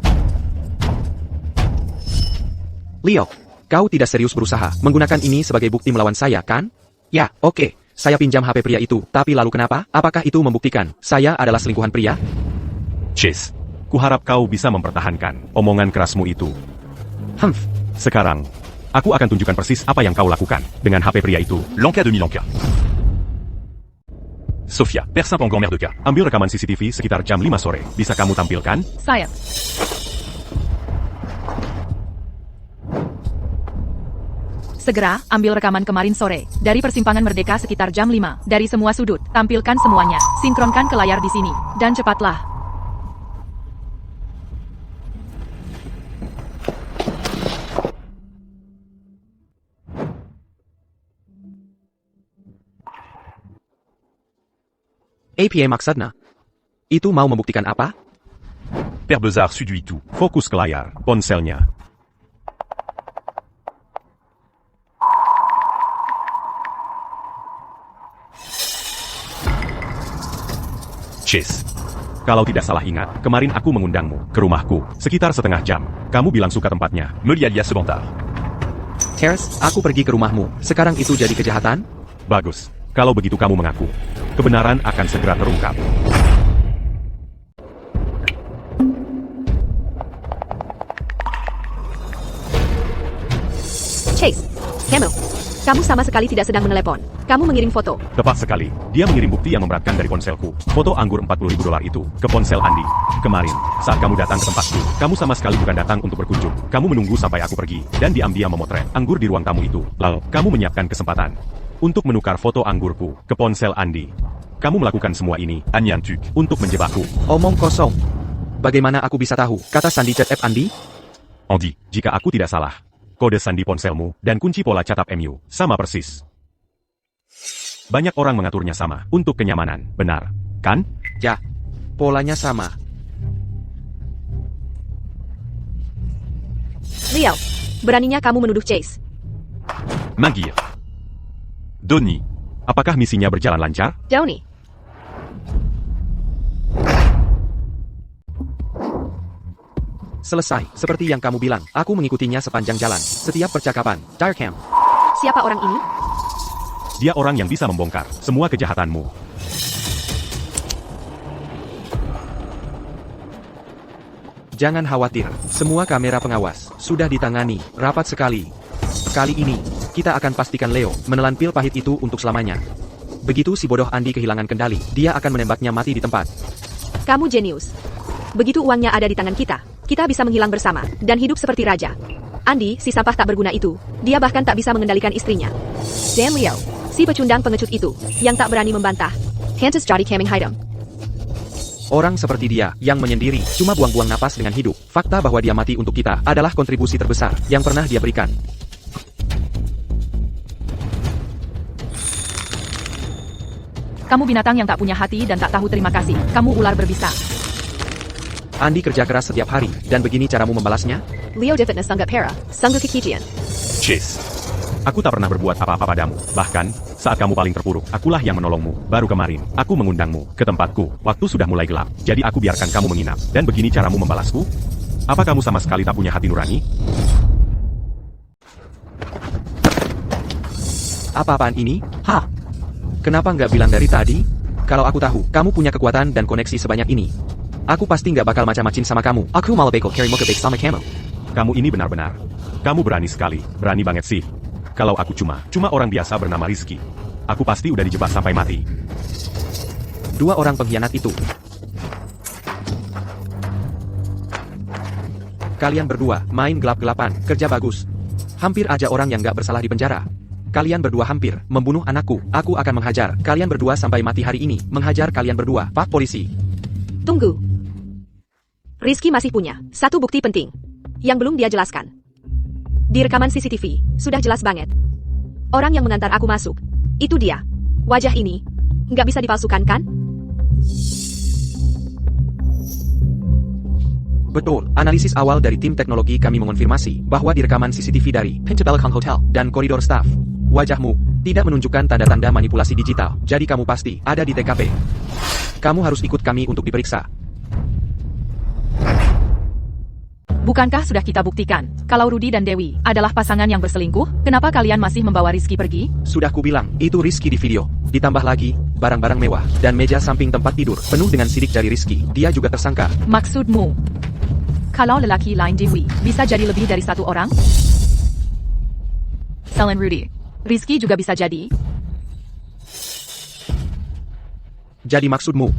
Leo, kau tidak serius berusaha menggunakan ini sebagai bukti melawan saya, kan? Ya, oke, saya pinjam HP pria itu, tapi lalu kenapa? Apakah itu membuktikan saya adalah selingkuhan pria? Chase, kuharap kau bisa mempertahankan omongan kerasmu itu. Sekarang, aku akan tunjukkan persis apa yang kau lakukan dengan HP pria itu. Lanka demi Lanka. Sofia, Père Saint-Pangong Merdeka, ambil rekaman CCTV sekitar jam 5 sore. Bisa kamu tampilkan? Saya. Segera, ambil rekaman kemarin sore, dari Persimpangan Merdeka sekitar jam 5, dari semua sudut, tampilkan semuanya, sinkronkan ke layar di sini, dan cepatlah. APA maksudnya? Itu mau membuktikan apa? Père Bezard suit itu. Fokus ke layar, ponselnya. Chase, kalau tidak salah ingat, kemarin aku mengundangmu ke rumahku, sekitar setengah jam. Kamu bilang suka tempatnya. Me lihat sebentar. Terrace, aku pergi ke rumahmu. Sekarang itu jadi kejahatan? Bagus. Kalau begitu kamu mengaku, kebenaran akan segera terungkap. Chase, kamu sama sekali tidak sedang menelepon. Kamu mengirim foto. Tepat sekali. Dia mengirim bukti yang memberatkan dari ponselku. Foto anggur $40.000 itu ke ponsel Andi. Kemarin, saat kamu datang ke tempatku, kamu sama sekali bukan datang untuk berkunjung. Kamu menunggu sampai aku pergi, dan diam-diam memotret anggur di ruang tamu itu. Lalu, kamu menyiapkan kesempatan untuk menukar foto anggurku ke ponsel Andi. Kamu melakukan semua ini, Anyantuk, untuk menjebakku. Omong kosong. Bagaimana aku bisa tahu? Kata Sandi chat app Andi? Andi, jika aku tidak salah, kode sandi ponselmu dan kunci pola catat MU sama persis. Banyak orang mengaturnya sama, untuk kenyamanan, benar, kan? Ya, polanya sama. Leo, beraninya kamu menuduh Chase. Manggil. Donnie, apakah misinya berjalan lancar? Donnie. Selesai, seperti yang kamu bilang, aku mengikutinya sepanjang jalan, setiap percakapan. Darkham. Siapa orang ini? Dia orang yang bisa membongkar semua kejahatanmu. Jangan khawatir, semua kamera pengawas sudah ditangani, rapat sekali. Kali ini, kita akan pastikan Leo menelan pil pahit itu untuk selamanya. Begitu si bodoh Andi kehilangan kendali, dia akan menembaknya mati di tempat. Kamu jenius. Begitu uangnya ada di tangan kita bisa menghilang bersama, dan hidup seperti raja. Andi, si sampah tak berguna itu, dia bahkan tak bisa mengendalikan istrinya. Dan Leo, si pecundang pengecut itu, yang tak berani membantah. Hantus jadi kaming hitam. Orang seperti dia, yang menyendiri, cuma buang-buang napas dengan hidup. Fakta bahwa dia mati untuk kita, adalah kontribusi terbesar, yang pernah dia berikan. Kamu binatang yang tak punya hati dan tak tahu terima kasih. Kamu ular berbisa. Andi kerja keras setiap hari, dan begini caramu membalasnya? Leo de fitness sanggap pera, sanggap kekijian. Chase, aku tak pernah berbuat apa-apa padamu. Bahkan, saat kamu paling terpuruk, akulah yang menolongmu. Baru kemarin, aku mengundangmu ke tempatku. Waktu sudah mulai gelap, jadi aku biarkan kamu menginap. Dan begini caramu membalasku? Apa kamu sama sekali tak punya hati nurani? Apa-apaan ini? Hah? Kenapa nggak bilang dari tadi? Kalau aku tahu, kamu punya kekuatan dan koneksi sebanyak ini, aku pasti nggak bakal macam-macam sama kamu. Aku malah bakal carry muka baik sama kamu. Kamu ini benar-benar. Kamu berani sekali, berani banget sih. Kalau aku cuma orang biasa bernama Rizky. Aku pasti udah dijebak sampai mati. Dua orang pengkhianat itu. Kalian berdua, main gelap-gelapan, kerja bagus. Hampir aja orang yang nggak bersalah di penjara. Kalian berdua hampir membunuh anakku. Aku akan menghajar kalian berdua sampai mati hari ini. Menghajar kalian berdua, Pak Polisi. Tunggu. Rizky masih punya satu bukti penting yang belum dia jelaskan. Di rekaman CCTV, sudah jelas banget. Orang yang mengantar aku masuk, itu dia. Wajah ini, nggak bisa dipalsukan kan? Betul, analisis awal dari tim teknologi kami mengonfirmasi bahwa di rekaman CCTV dari Pentebelakang Hotel dan koridor staff, wajahmu tidak menunjukkan tanda-tanda manipulasi digital, jadi kamu pasti ada di TKP. Kamu harus ikut kami untuk diperiksa. Bukankah sudah kita buktikan, kalau Rudy dan Dewi adalah pasangan yang berselingkuh, kenapa kalian masih membawa Rizky pergi? Sudah kubilang, itu Rizky di video. Ditambah lagi, barang-barang mewah, dan meja samping tempat tidur, penuh dengan sidik jari Rizky. Dia juga tersangka. Maksudmu, kalau lelaki lain Dewi bisa jadi lebih dari satu orang? Selain Rudy, Rizky juga bisa jadi? Jadi maksudmu,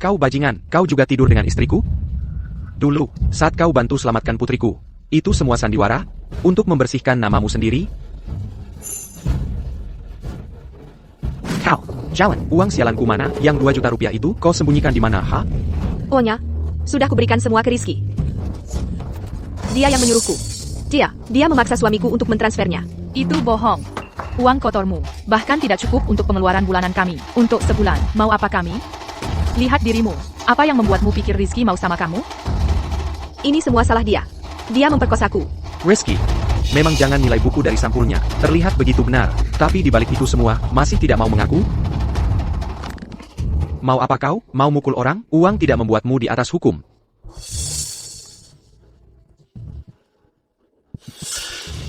kau bajingan, kau juga tidur dengan istriku? Dulu, saat kau bantu selamatkan putriku, itu semua sandiwara? Untuk membersihkan namamu sendiri? Kau, jalan, uang sialanku mana? Yang 2 juta rupiah itu, kau sembunyikan di mana, ha? Ohnya, sudah kuberikan semua ke Rizky. Dia yang menyuruhku. Dia memaksa suamiku untuk mentransfernya. Itu bohong. Uang kotormu, bahkan tidak cukup untuk pengeluaran bulanan kami. Untuk sebulan, mau apa kami? Lihat dirimu, apa yang membuatmu pikir Rizky mau sama kamu? Ini semua salah dia. Dia memperkosaku. Rizky, memang jangan nilai buku dari sampulnya. Terlihat begitu benar, tapi di balik itu semua, masih tidak mau mengaku? Mau apa kau? Mau mukul orang? Uang tidak membuatmu di atas hukum.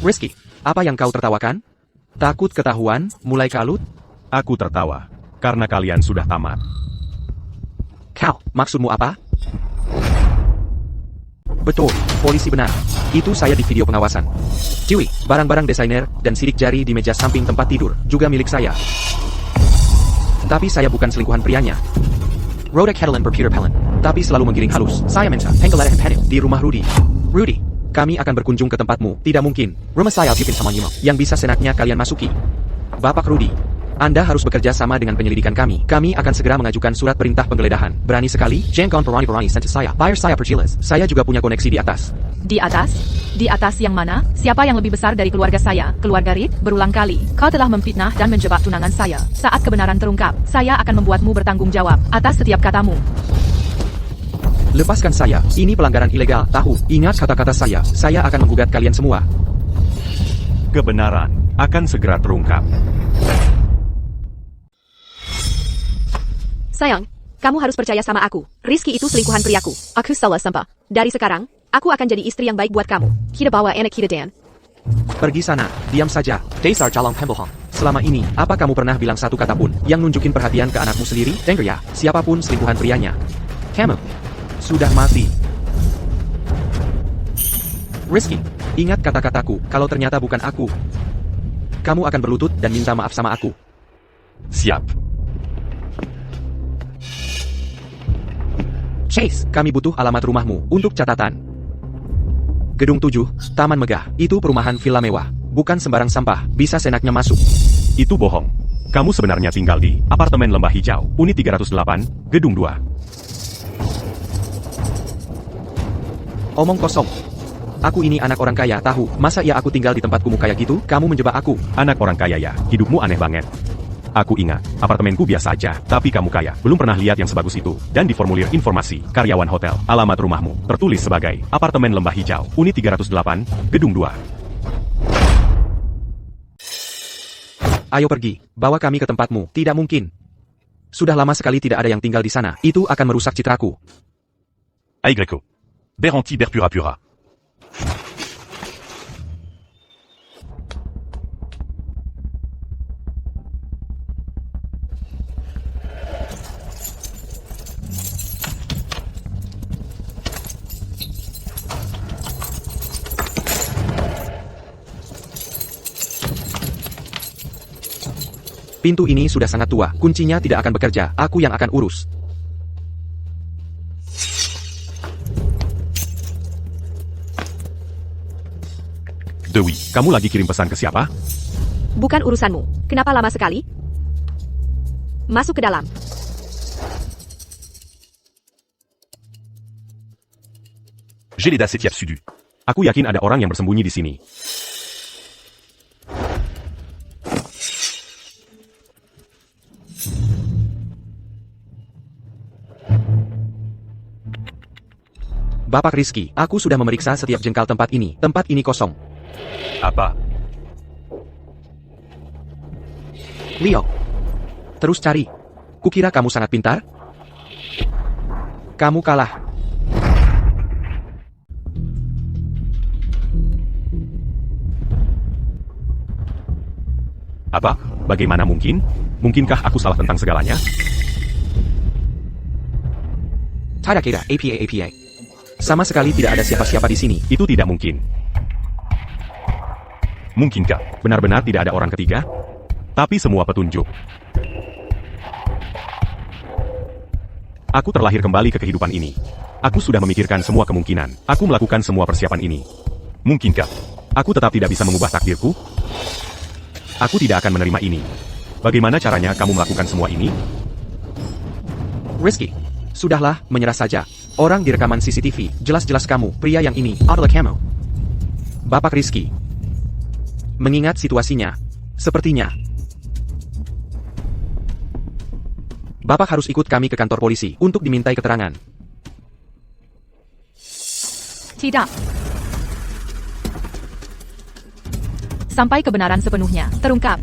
Rizky, apa yang kau tertawakan? Takut ketahuan, mulai kalut? Aku tertawa, karena kalian sudah tamat. Kau, maksudmu apa? Betul, polisi benar. Itu saya di video pengawasan. Ciwi, barang-barang desainer dan sidik jari di meja samping tempat tidur juga milik saya. Tapi saya bukan selingkuhan prianya. Rhoda Catalan berPeter Pelin, tapi selalu menggiring halus. Saya minta Pengelada Hempenip di rumah Rudy. Rudy, kami akan berkunjung ke tempatmu. Tidak mungkin. Rumah saya bikin sama Yuma. Yang bisa senaknya kalian masuki. Bapak Rudy, Anda harus bekerja sama dengan penyelidikan kami. Kami akan segera mengajukan surat perintah penggeledahan. Berani sekali? Jangan berani sentuh saya. Bayar saya percilas. Saya juga punya koneksi di atas. Di atas? Di atas yang mana? Siapa yang lebih besar dari keluarga saya? Keluarga Reed? Berulang kali, kau telah memfitnah dan menjebak tunangan saya. Saat kebenaran terungkap, saya akan membuatmu bertanggung jawab atas setiap katamu. Lepaskan saya. Ini pelanggaran ilegal. Tahu? Ingat kata-kata saya. Saya akan menggugat kalian semua. Kebenaran akan segera terungkap. Sayang, kamu harus percaya sama aku. Rizky itu selingkuhan priaku. Aku salah sampah. Dari sekarang, aku akan jadi istri yang baik buat kamu. Kita bawa anak kita Dan. Pergi sana. Diam saja. Dasar calon pembohong. Selama ini, apa kamu pernah bilang satu kata pun yang nunjukin perhatian ke anakmu sendiri? Dengar ya, siapapun selingkuhan prianya. Kamu sudah mati. Rizky, ingat kata-kataku. Kalau ternyata bukan aku, kamu akan berlutut dan minta maaf sama aku. Siap. Chase, kami butuh alamat rumahmu untuk catatan. Gedung 7, Taman Megah. Itu perumahan villa mewah. Bukan sembarang sampah, bisa senaknya masuk. Itu bohong. Kamu sebenarnya tinggal di apartemen Lembah Hijau, unit 308, gedung 2. Omong kosong. Aku ini anak orang kaya, tahu? Masa ya aku tinggal di tempat kumuh kayak gitu? Kamu menjebak aku. Anak orang kaya ya, hidupmu aneh banget. Aku ingat, apartemenku biasa aja, tapi kamu kaya. Belum pernah lihat yang sebagus itu. Dan di formulir informasi, karyawan hotel, alamat rumahmu, tertulis sebagai apartemen Lembah Hijau, unit 308, gedung 2. Ayo pergi, bawa kami ke tempatmu. Tidak mungkin. Sudah lama sekali tidak ada yang tinggal di sana. Itu akan merusak citraku. Aigreco. Beranti Berpura Pura. Pintu ini sudah sangat tua, kuncinya tidak akan bekerja, aku yang akan urus. Dewi, kamu lagi kirim pesan ke siapa? Bukan urusanmu. Kenapa lama sekali? Masuk ke dalam. J'ai les dassetiers absudus. Aku yakin ada orang yang bersembunyi di sini. Bapak Rizky, aku sudah memeriksa setiap jengkal tempat ini. Tempat ini kosong. Apa? Leo, terus cari. Kukira kamu sangat pintar. Kamu kalah. Apa? Bagaimana mungkin? Mungkinkah aku salah tentang segalanya? Tidak kira, APA. Sama sekali tidak ada siapa-siapa di sini. Itu tidak mungkin. Mungkinkah benar-benar tidak ada orang ketiga? Tapi semua petunjuk. Aku terlahir kembali ke kehidupan ini. Aku sudah memikirkan semua kemungkinan. Aku melakukan semua persiapan ini. Mungkinkah aku tetap tidak bisa mengubah takdirku? Aku tidak akan menerima ini. Bagaimana caranya kamu melakukan semua ini? Rizky, sudahlah, menyerah saja. Orang di rekaman CCTV, jelas-jelas kamu, pria yang ini, adalah kamu. Bapak Rizky. Mengingat situasinya, sepertinya Bapak harus ikut kami ke kantor polisi untuk dimintai keterangan. Tidak. Sampai kebenaran sepenuhnya terungkap.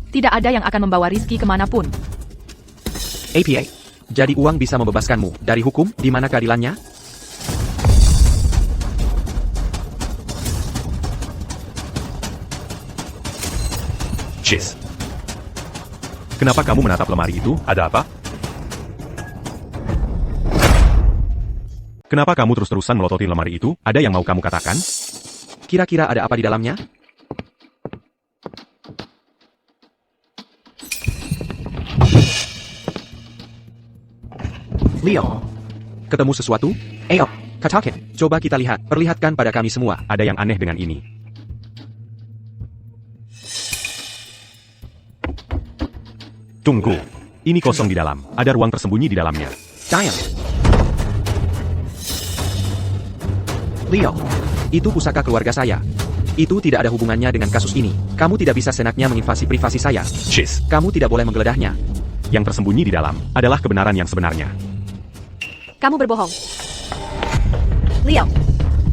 Tidak ada yang akan membawa Rizky kemanapun. APA, jadi uang bisa membebaskanmu dari hukum, di mana keadilannya? Cheese. Kenapa kamu menatap lemari itu? Ada apa? Kenapa kamu terus-terusan melototin lemari itu? Ada yang mau kamu katakan? Kira-kira ada apa di dalamnya? Leo, ketemu sesuatu? Ayo, katakan. Coba kita lihat, perlihatkan pada kami semua. Ada yang aneh dengan ini. Tunggu. Ini kosong di dalam. Ada ruang tersembunyi di dalamnya. Giant. Leo, itu pusaka keluarga saya. Itu tidak ada hubungannya dengan kasus ini. Kamu tidak bisa senaknya menginvasi privasi saya. Cheese. Kamu tidak boleh menggeledahnya. Yang tersembunyi di dalam adalah kebenaran yang sebenarnya. Kamu berbohong. Leo,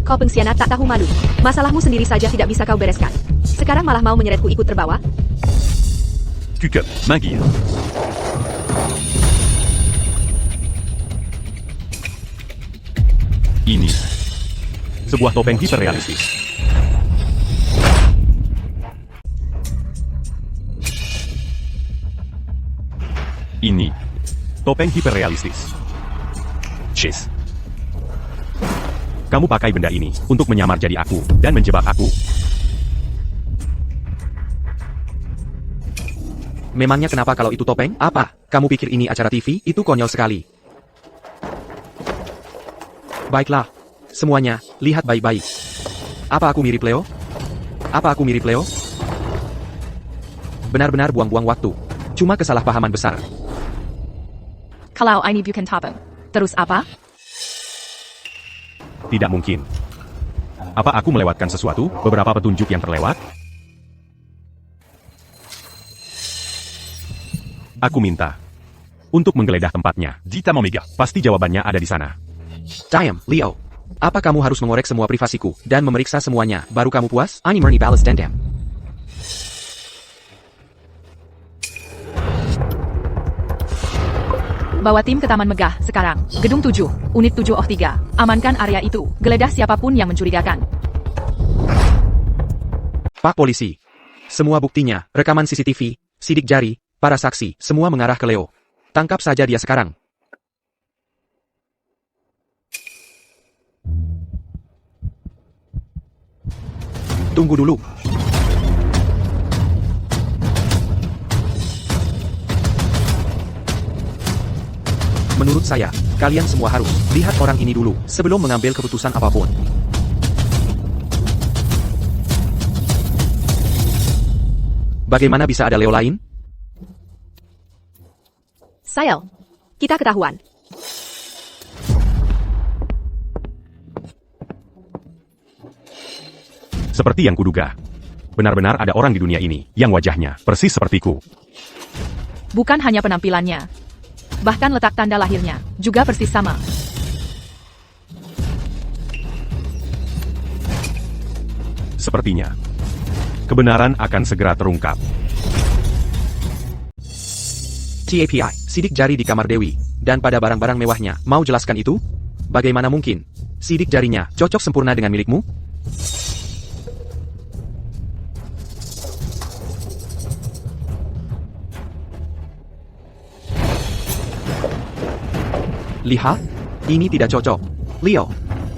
kau pengkhianat tak tahu malu. Masalahmu sendiri saja tidak bisa kau bereskan. Sekarang malah mau menyeretku ikut terbawa? Kukep, Magia. Ini sebuah topeng hiperrealistis. Ini topeng hiperrealistis. Cheese. Kamu pakai benda ini untuk menyamar jadi aku dan menjebak aku. Memangnya kenapa kalau itu topeng? Apa? Kamu pikir ini acara TV? Itu konyol sekali. Baiklah. Semuanya, lihat baik-baik. Apa aku mirip Leo? Apa aku mirip Leo? Benar-benar buang-buang waktu. Cuma kesalahpahaman besar. Kalau ini bukan topeng. Terus apa? Tidak mungkin. Apa aku melewatkan sesuatu? Beberapa petunjuk yang terlewat? Aku minta untuk menggeledah tempatnya. Jita Omega. Pasti jawabannya ada di sana. Diam, Leo. Apa kamu harus mengorek semua privasiku dan memeriksa semuanya, baru kamu puas? Ani murni balas dendam. Bawa tim ke Taman Megah sekarang. Gedung 7, Unit 703. Amankan area itu. Geledah siapapun yang mencurigakan. Pak Polisi. Semua buktinya, rekaman CCTV, sidik jari, para saksi, semua mengarah ke Leo. Tangkap saja dia sekarang. Tunggu dulu. saya. Kalian semua harus lihat orang ini dulu sebelum mengambil keputusan apapun. Bagaimana bisa ada Leo lain? Sayel, kita ketahuan. Seperti yang kuduga. Benar-benar ada orang di dunia ini yang wajahnya persis sepertiku. Bukan hanya penampilannya, bahkan letak tanda lahirnya juga persis sama. Sepertinya, kebenaran akan segera terungkap. TAPI, sidik jari di kamar Dewi, dan pada barang-barang mewahnya. Mau jelaskan itu? Bagaimana mungkin? Sidik jarinya cocok sempurna dengan milikmu? Lihat, ini tidak cocok. Leo,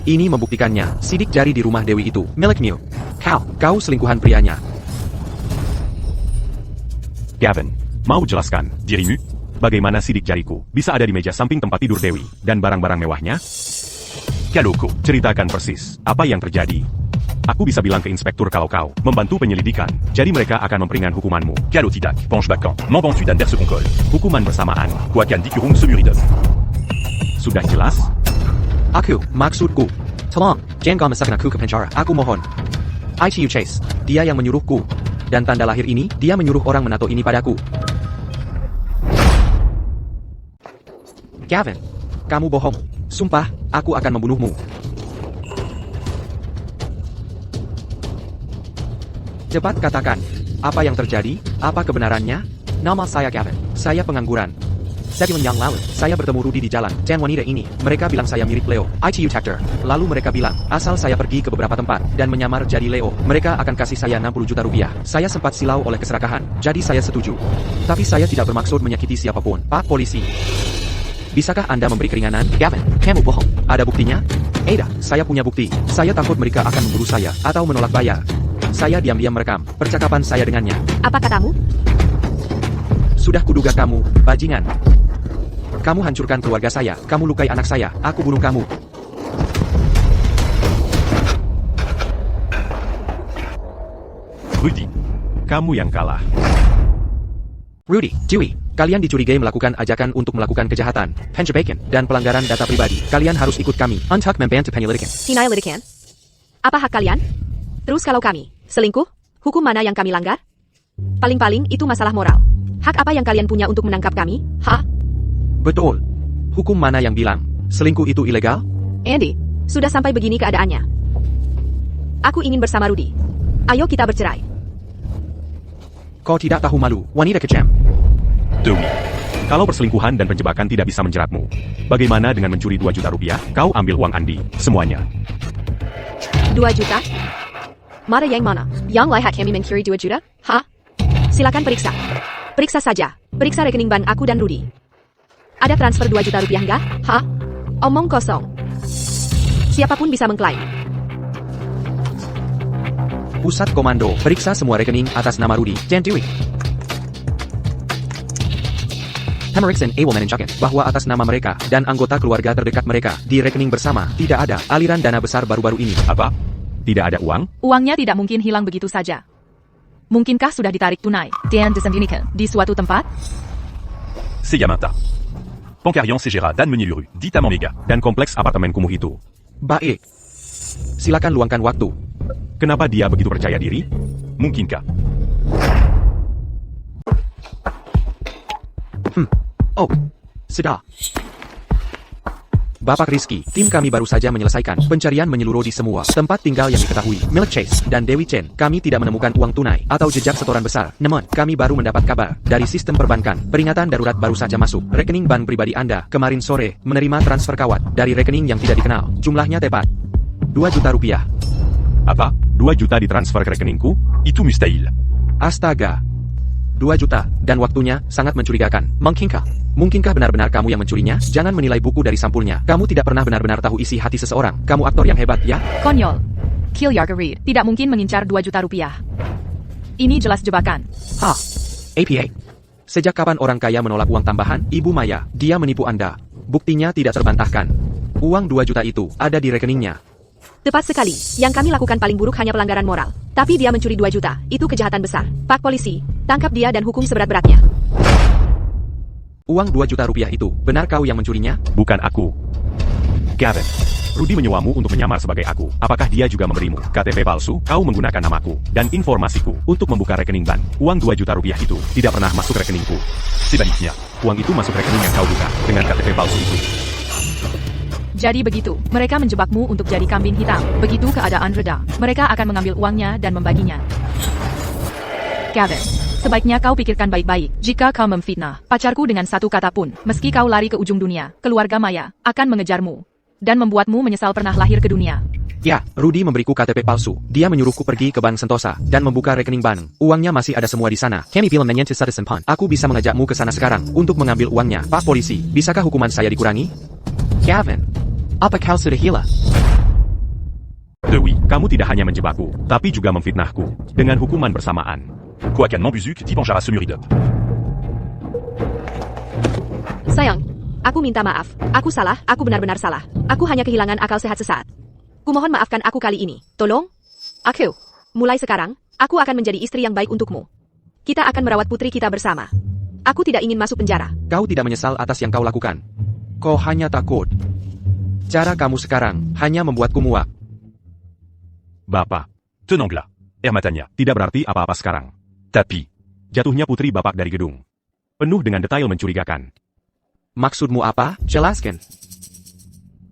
ini membuktikannya. Sidik jari di rumah Dewi itu milikmu. Kau selingkuhan prianya. Gavin, mau jelaskan dirimu? Bagaimana sidik jariku bisa ada di meja samping tempat tidur Dewi dan barang-barang mewahnya? Kaloko, ceritakan persis apa yang terjadi. Aku bisa bilang ke inspektur kalau kau membantu penyelidikan, jadi mereka akan memperingan hukumanmu. Calo Tidak, penche Bacan, m'en-vends-tu d'Anne verse Concol? Hukuman bersamaan. Quacan Dicurum Semuridum. Sudah jelas? Maksudku. Tolong, jangan kau mesakkan aku ke penjara. Aku mohon. ITU Chase, dia yang menyuruhku. Dan tanda lahir ini, dia menyuruh orang menato ini padaku. Gavin, kamu bohong. Sumpah, aku akan membunuhmu. Cepat katakan, apa yang terjadi? Apa kebenarannya? Nama saya Gavin. Saya pengangguran. Sebulan yang lalu, saya bertemu Rudy di jalan, dan wanita ini. Mereka bilang saya mirip Leo, ITU Tactor. Lalu mereka bilang, asal saya pergi ke beberapa tempat, dan menyamar jadi Leo, mereka akan kasih saya 60 juta rupiah. Saya sempat silau oleh keserakahan, jadi saya setuju. Tapi saya tidak bermaksud menyakiti siapapun, Pak Polisi. Bisakah Anda memberi keringanan? Gavin, kamu bohong. Ada buktinya? Ada, saya punya bukti. Saya takut mereka akan memburu saya, atau menolak bayar. Saya diam-diam merekam percakapan saya dengannya. Apa katamu? Sudah kuduga kamu, bajingan. Kamu hancurkan keluarga saya, kamu lukai anak saya, aku bunuh kamu. Rudy, kamu yang kalah. Rudy, Dewey, kalian dicurigai melakukan ajakan untuk melakukan kejahatan, penjebakan, dan pelanggaran data pribadi. Kalian harus ikut kami untuk membantu penyelidikan. Penyelidikan? Apa hak kalian? Terus kalau kami selingkuh, hukum mana yang kami langgar? Paling-paling itu masalah moral. Hak apa yang kalian punya untuk menangkap kami? Betul. Hukum mana yang bilang selingkuh itu ilegal? Andy, sudah sampai begini keadaannya. Aku ingin bersama Rudy. Ayo kita bercerai. Kau tidak tahu malu, wanita kejam. Dewi, kalau perselingkuhan dan penjebakan tidak bisa menjeratmu, bagaimana dengan mencuri 2 juta rupiah? Kau ambil uang Andi, semuanya. 2 juta? Mana yang mana? Yang layak kami mencuri 2 juta? Silakan periksa. Periksa saja. Periksa rekening ban aku dan Rudy. Ada transfer 2 juta rupiah enggak? Omong kosong. Siapapun bisa mengklaim. Pusat Komando, periksa semua rekening atas nama Rudy dan Dewey. Hammerixon Able menunjukkan bahwa atas nama mereka dan anggota keluarga terdekat mereka di rekening bersama tidak ada aliran dana besar baru-baru ini. Apa? Tidak ada uang? Uangnya tidak mungkin hilang begitu saja. Mungkinkah sudah ditarik tunai dan disembunyikan di suatu tempat? C'est Yaminta. Pancarian Segera Dan Meniluru, dit à Méga. Dan kompleks apartemen kumuh itu. Baik. Silakan luangkan waktu. Kenapa dia begitu percaya diri? Mungkinkah? Oh, sudah. Bapak Rizky, tim kami baru saja menyelesaikan pencarian menyeluruh di semua tempat tinggal yang diketahui milik Chase dan Dewi Chen. Kami tidak menemukan uang tunai atau jejak setoran besar. Namun, kami baru mendapat kabar dari sistem perbankan. Peringatan darurat baru saja masuk. Rekening bank pribadi Anda kemarin sore menerima transfer kawat dari rekening yang tidak dikenal. Jumlahnya tepat 2 juta rupiah. Apa? 2 juta ditransfer ke rekeningku? Itu mustahil. Astaga. 2 juta, dan waktunya sangat mencurigakan. Mungkinkah benar-benar kamu yang mencurinya? Jangan menilai buku dari sampulnya. Kamu tidak pernah benar-benar tahu isi hati seseorang. Kamu aktor yang hebat, ya? Konyol. Kilyarga Reed tidak mungkin mengincar 2 juta rupiah. Ini jelas jebakan. APA. Sejak kapan orang kaya menolak uang tambahan? Ibu Maya, dia menipu Anda. Buktinya tidak terbantahkan. Uang 2 juta itu ada di rekeningnya. Tepat sekali. Yang kami lakukan paling buruk hanya pelanggaran moral. Tapi dia mencuri 2 juta. Itu kejahatan besar. Pak polisi, tangkap dia dan hukum seberat-beratnya. Uang 2 juta rupiah itu, benar kau yang mencurinya? Bukan aku. Gavin, Rudy menyewamu untuk menyamar sebagai aku. Apakah dia juga memberimu KTP palsu? Kau menggunakan namaku dan informasiku untuk membuka rekening bank. Uang 2 juta rupiah itu tidak pernah masuk rekeningku. Sebaliknya, Uang itu masuk rekening yang kau buka dengan KTP palsu itu. Jadi begitu, mereka menjebakmu untuk jadi kambing hitam. Begitu keadaan reda, mereka akan mengambil uangnya dan membaginya. Gavin, sebaiknya kau pikirkan baik-baik. Jika kau memfitnah pacarku dengan satu kata pun, meski kau lari ke ujung dunia, keluarga Maya akan mengejarmu dan membuatmu menyesal pernah lahir ke dunia. Ya, Rudy memberiku KTP palsu. Dia menyuruhku pergi ke Bank Sentosa dan membuka rekening bank. Uangnya masih ada semua di sana. Kami bilang menyentuh satu sempan. Aku bisa mengajakmu ke sana sekarang untuk mengambil uangnya. Pak polisi, bisakah hukuman saya dikurangi? Gavin, apa kau sudah gila? Dewi, kamu tidak hanya menjebakku, tapi juga memfitnahku dengan hukuman bersamaan. quoi qu'un Nambuzuk dit Banjara Semuridop. Sayang, aku minta maaf. Aku salah, aku benar-benar salah. Aku hanya kehilangan akal sehat sesaat. Kumohon maafkan aku kali ini. Tolong? Aku. Mulai sekarang, aku akan menjadi istri yang baik untukmu. Kita akan merawat putri kita bersama. Aku tidak ingin masuk penjara. Kau tidak menyesal atas yang kau lakukan. Kau hanya takut. Cara kamu sekarang hanya membuatku muak. Bapak, Tenanglah, Hermatania. tidak berarti apa-apa sekarang. Tapi, Jatuhnya putri Bapak dari gedung. Penuh dengan detail mencurigakan. Maksudmu apa? Jelaskan.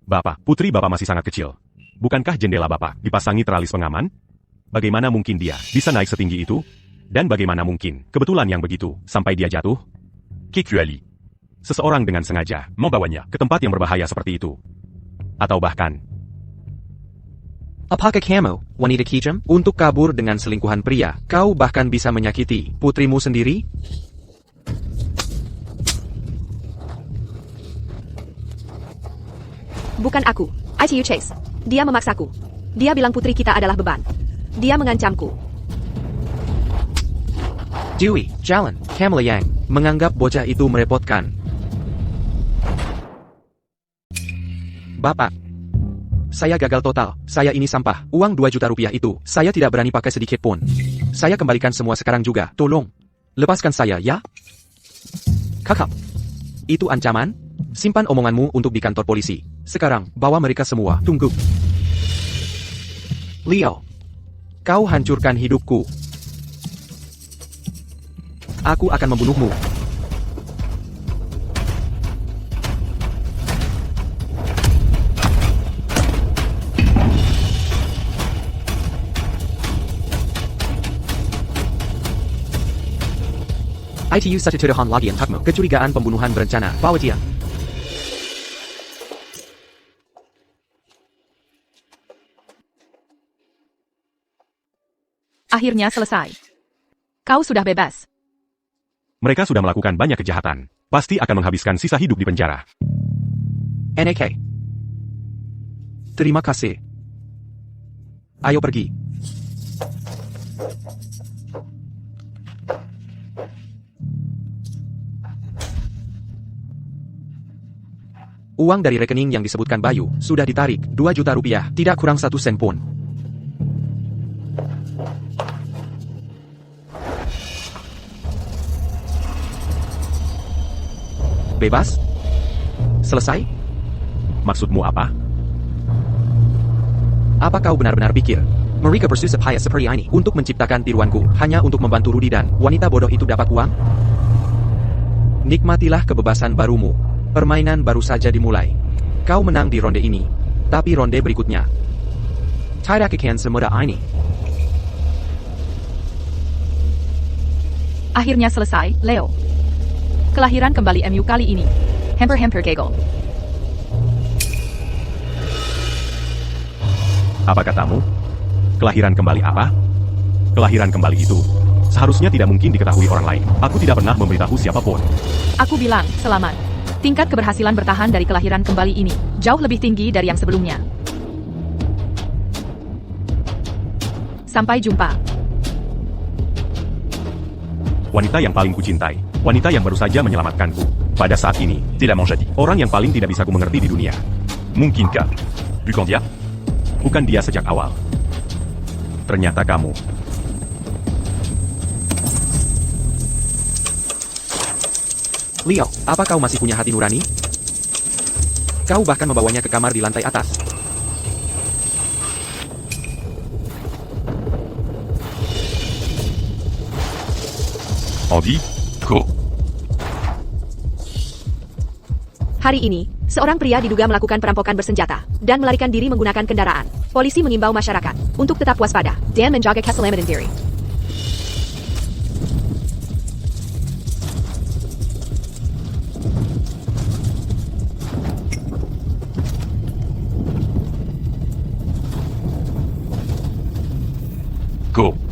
Bapak, putri Bapak masih sangat kecil. Bukankah jendela Bapak dipasangi teralis pengaman? Bagaimana mungkin dia bisa naik setinggi itu? Dan bagaimana mungkin kebetulan yang begitu sampai dia jatuh? Kekuali. Seseorang dengan sengaja membawanya ke tempat yang berbahaya seperti itu. Atau bahkan, Apakah kamu, wanita kejam, untuk kabur dengan selingkuhan pria? Kau bahkan bisa menyakiti putrimu sendiri? Bukan aku. ITU Chase. Dia memaksaku. Dia bilang putri kita adalah beban. Dia mengancamku. Dewey, jalan. Kamala Yang menganggap bocah itu merepotkan. Bapak, saya gagal total. Saya ini sampah. Uang 2 juta rupiah itu, saya tidak berani pakai sedikit pun. Saya kembalikan semua sekarang juga. Tolong, lepaskan saya, ya? Kakak, itu ancaman? Simpan omonganmu untuk di kantor polisi. Sekarang, bawa mereka semua. Tunggu. Leo, kau hancurkan hidupku. Aku akan membunuhmu. ITU satu tuduhan lagi untukmu. Kecurigaan pembunuhan berencana. Bawa dia. Akhirnya selesai. Kau sudah bebas. mereka sudah melakukan banyak kejahatan. Pasti akan menghabiskan sisa hidup di penjara. NK. Terima kasih. Ayo pergi. Uang dari rekening yang disebutkan Bayu sudah ditarik, 2 juta rupiah, tidak kurang 1 sen pun. Bebas? Selesai? Maksudmu apa? Apa kau benar-benar pikir mereka bersusah payah seperti ini untuk menciptakan tiruanku hanya untuk membantu Rudy dan wanita bodoh itu dapat uang? Nikmatilah kebebasan barumu. Permainan baru saja dimulai. Kau menang di ronde ini, tapi ronde berikutnya tidak akan semudah ini. Akhirnya selesai, Leo. Kelahiran kembali MU kali ini. Hamper Kegel. Apa katamu? Kelahiran kembali apa? Kelahiran kembali itu seharusnya tidak mungkin diketahui orang lain. Aku tidak pernah memberitahu siapapun. Aku bilang, selamat. Tingkat keberhasilan bertahan dari kelahiran kembali ini jauh lebih tinggi dari yang sebelumnya. Sampai jumpa. Wanita yang paling kucintai. Wanita yang baru saja menyelamatkanku. Pada saat ini, T'es la manjadi. orang yang paling tidak bisa ku mengerti di dunia. Mungkinkah? Bukandia? Bukan dia sejak awal. Ternyata kamu. Leo, apa kau masih punya hati nurani? Kau bahkan membawanya ke kamar di lantai atas. Andy? Ko. Hari ini, seorang pria diduga melakukan perampokan bersenjata dan melarikan diri menggunakan kendaraan. Polisi mengimbau masyarakat untuk tetap waspada dan menjaga keselamatan diri. Ko.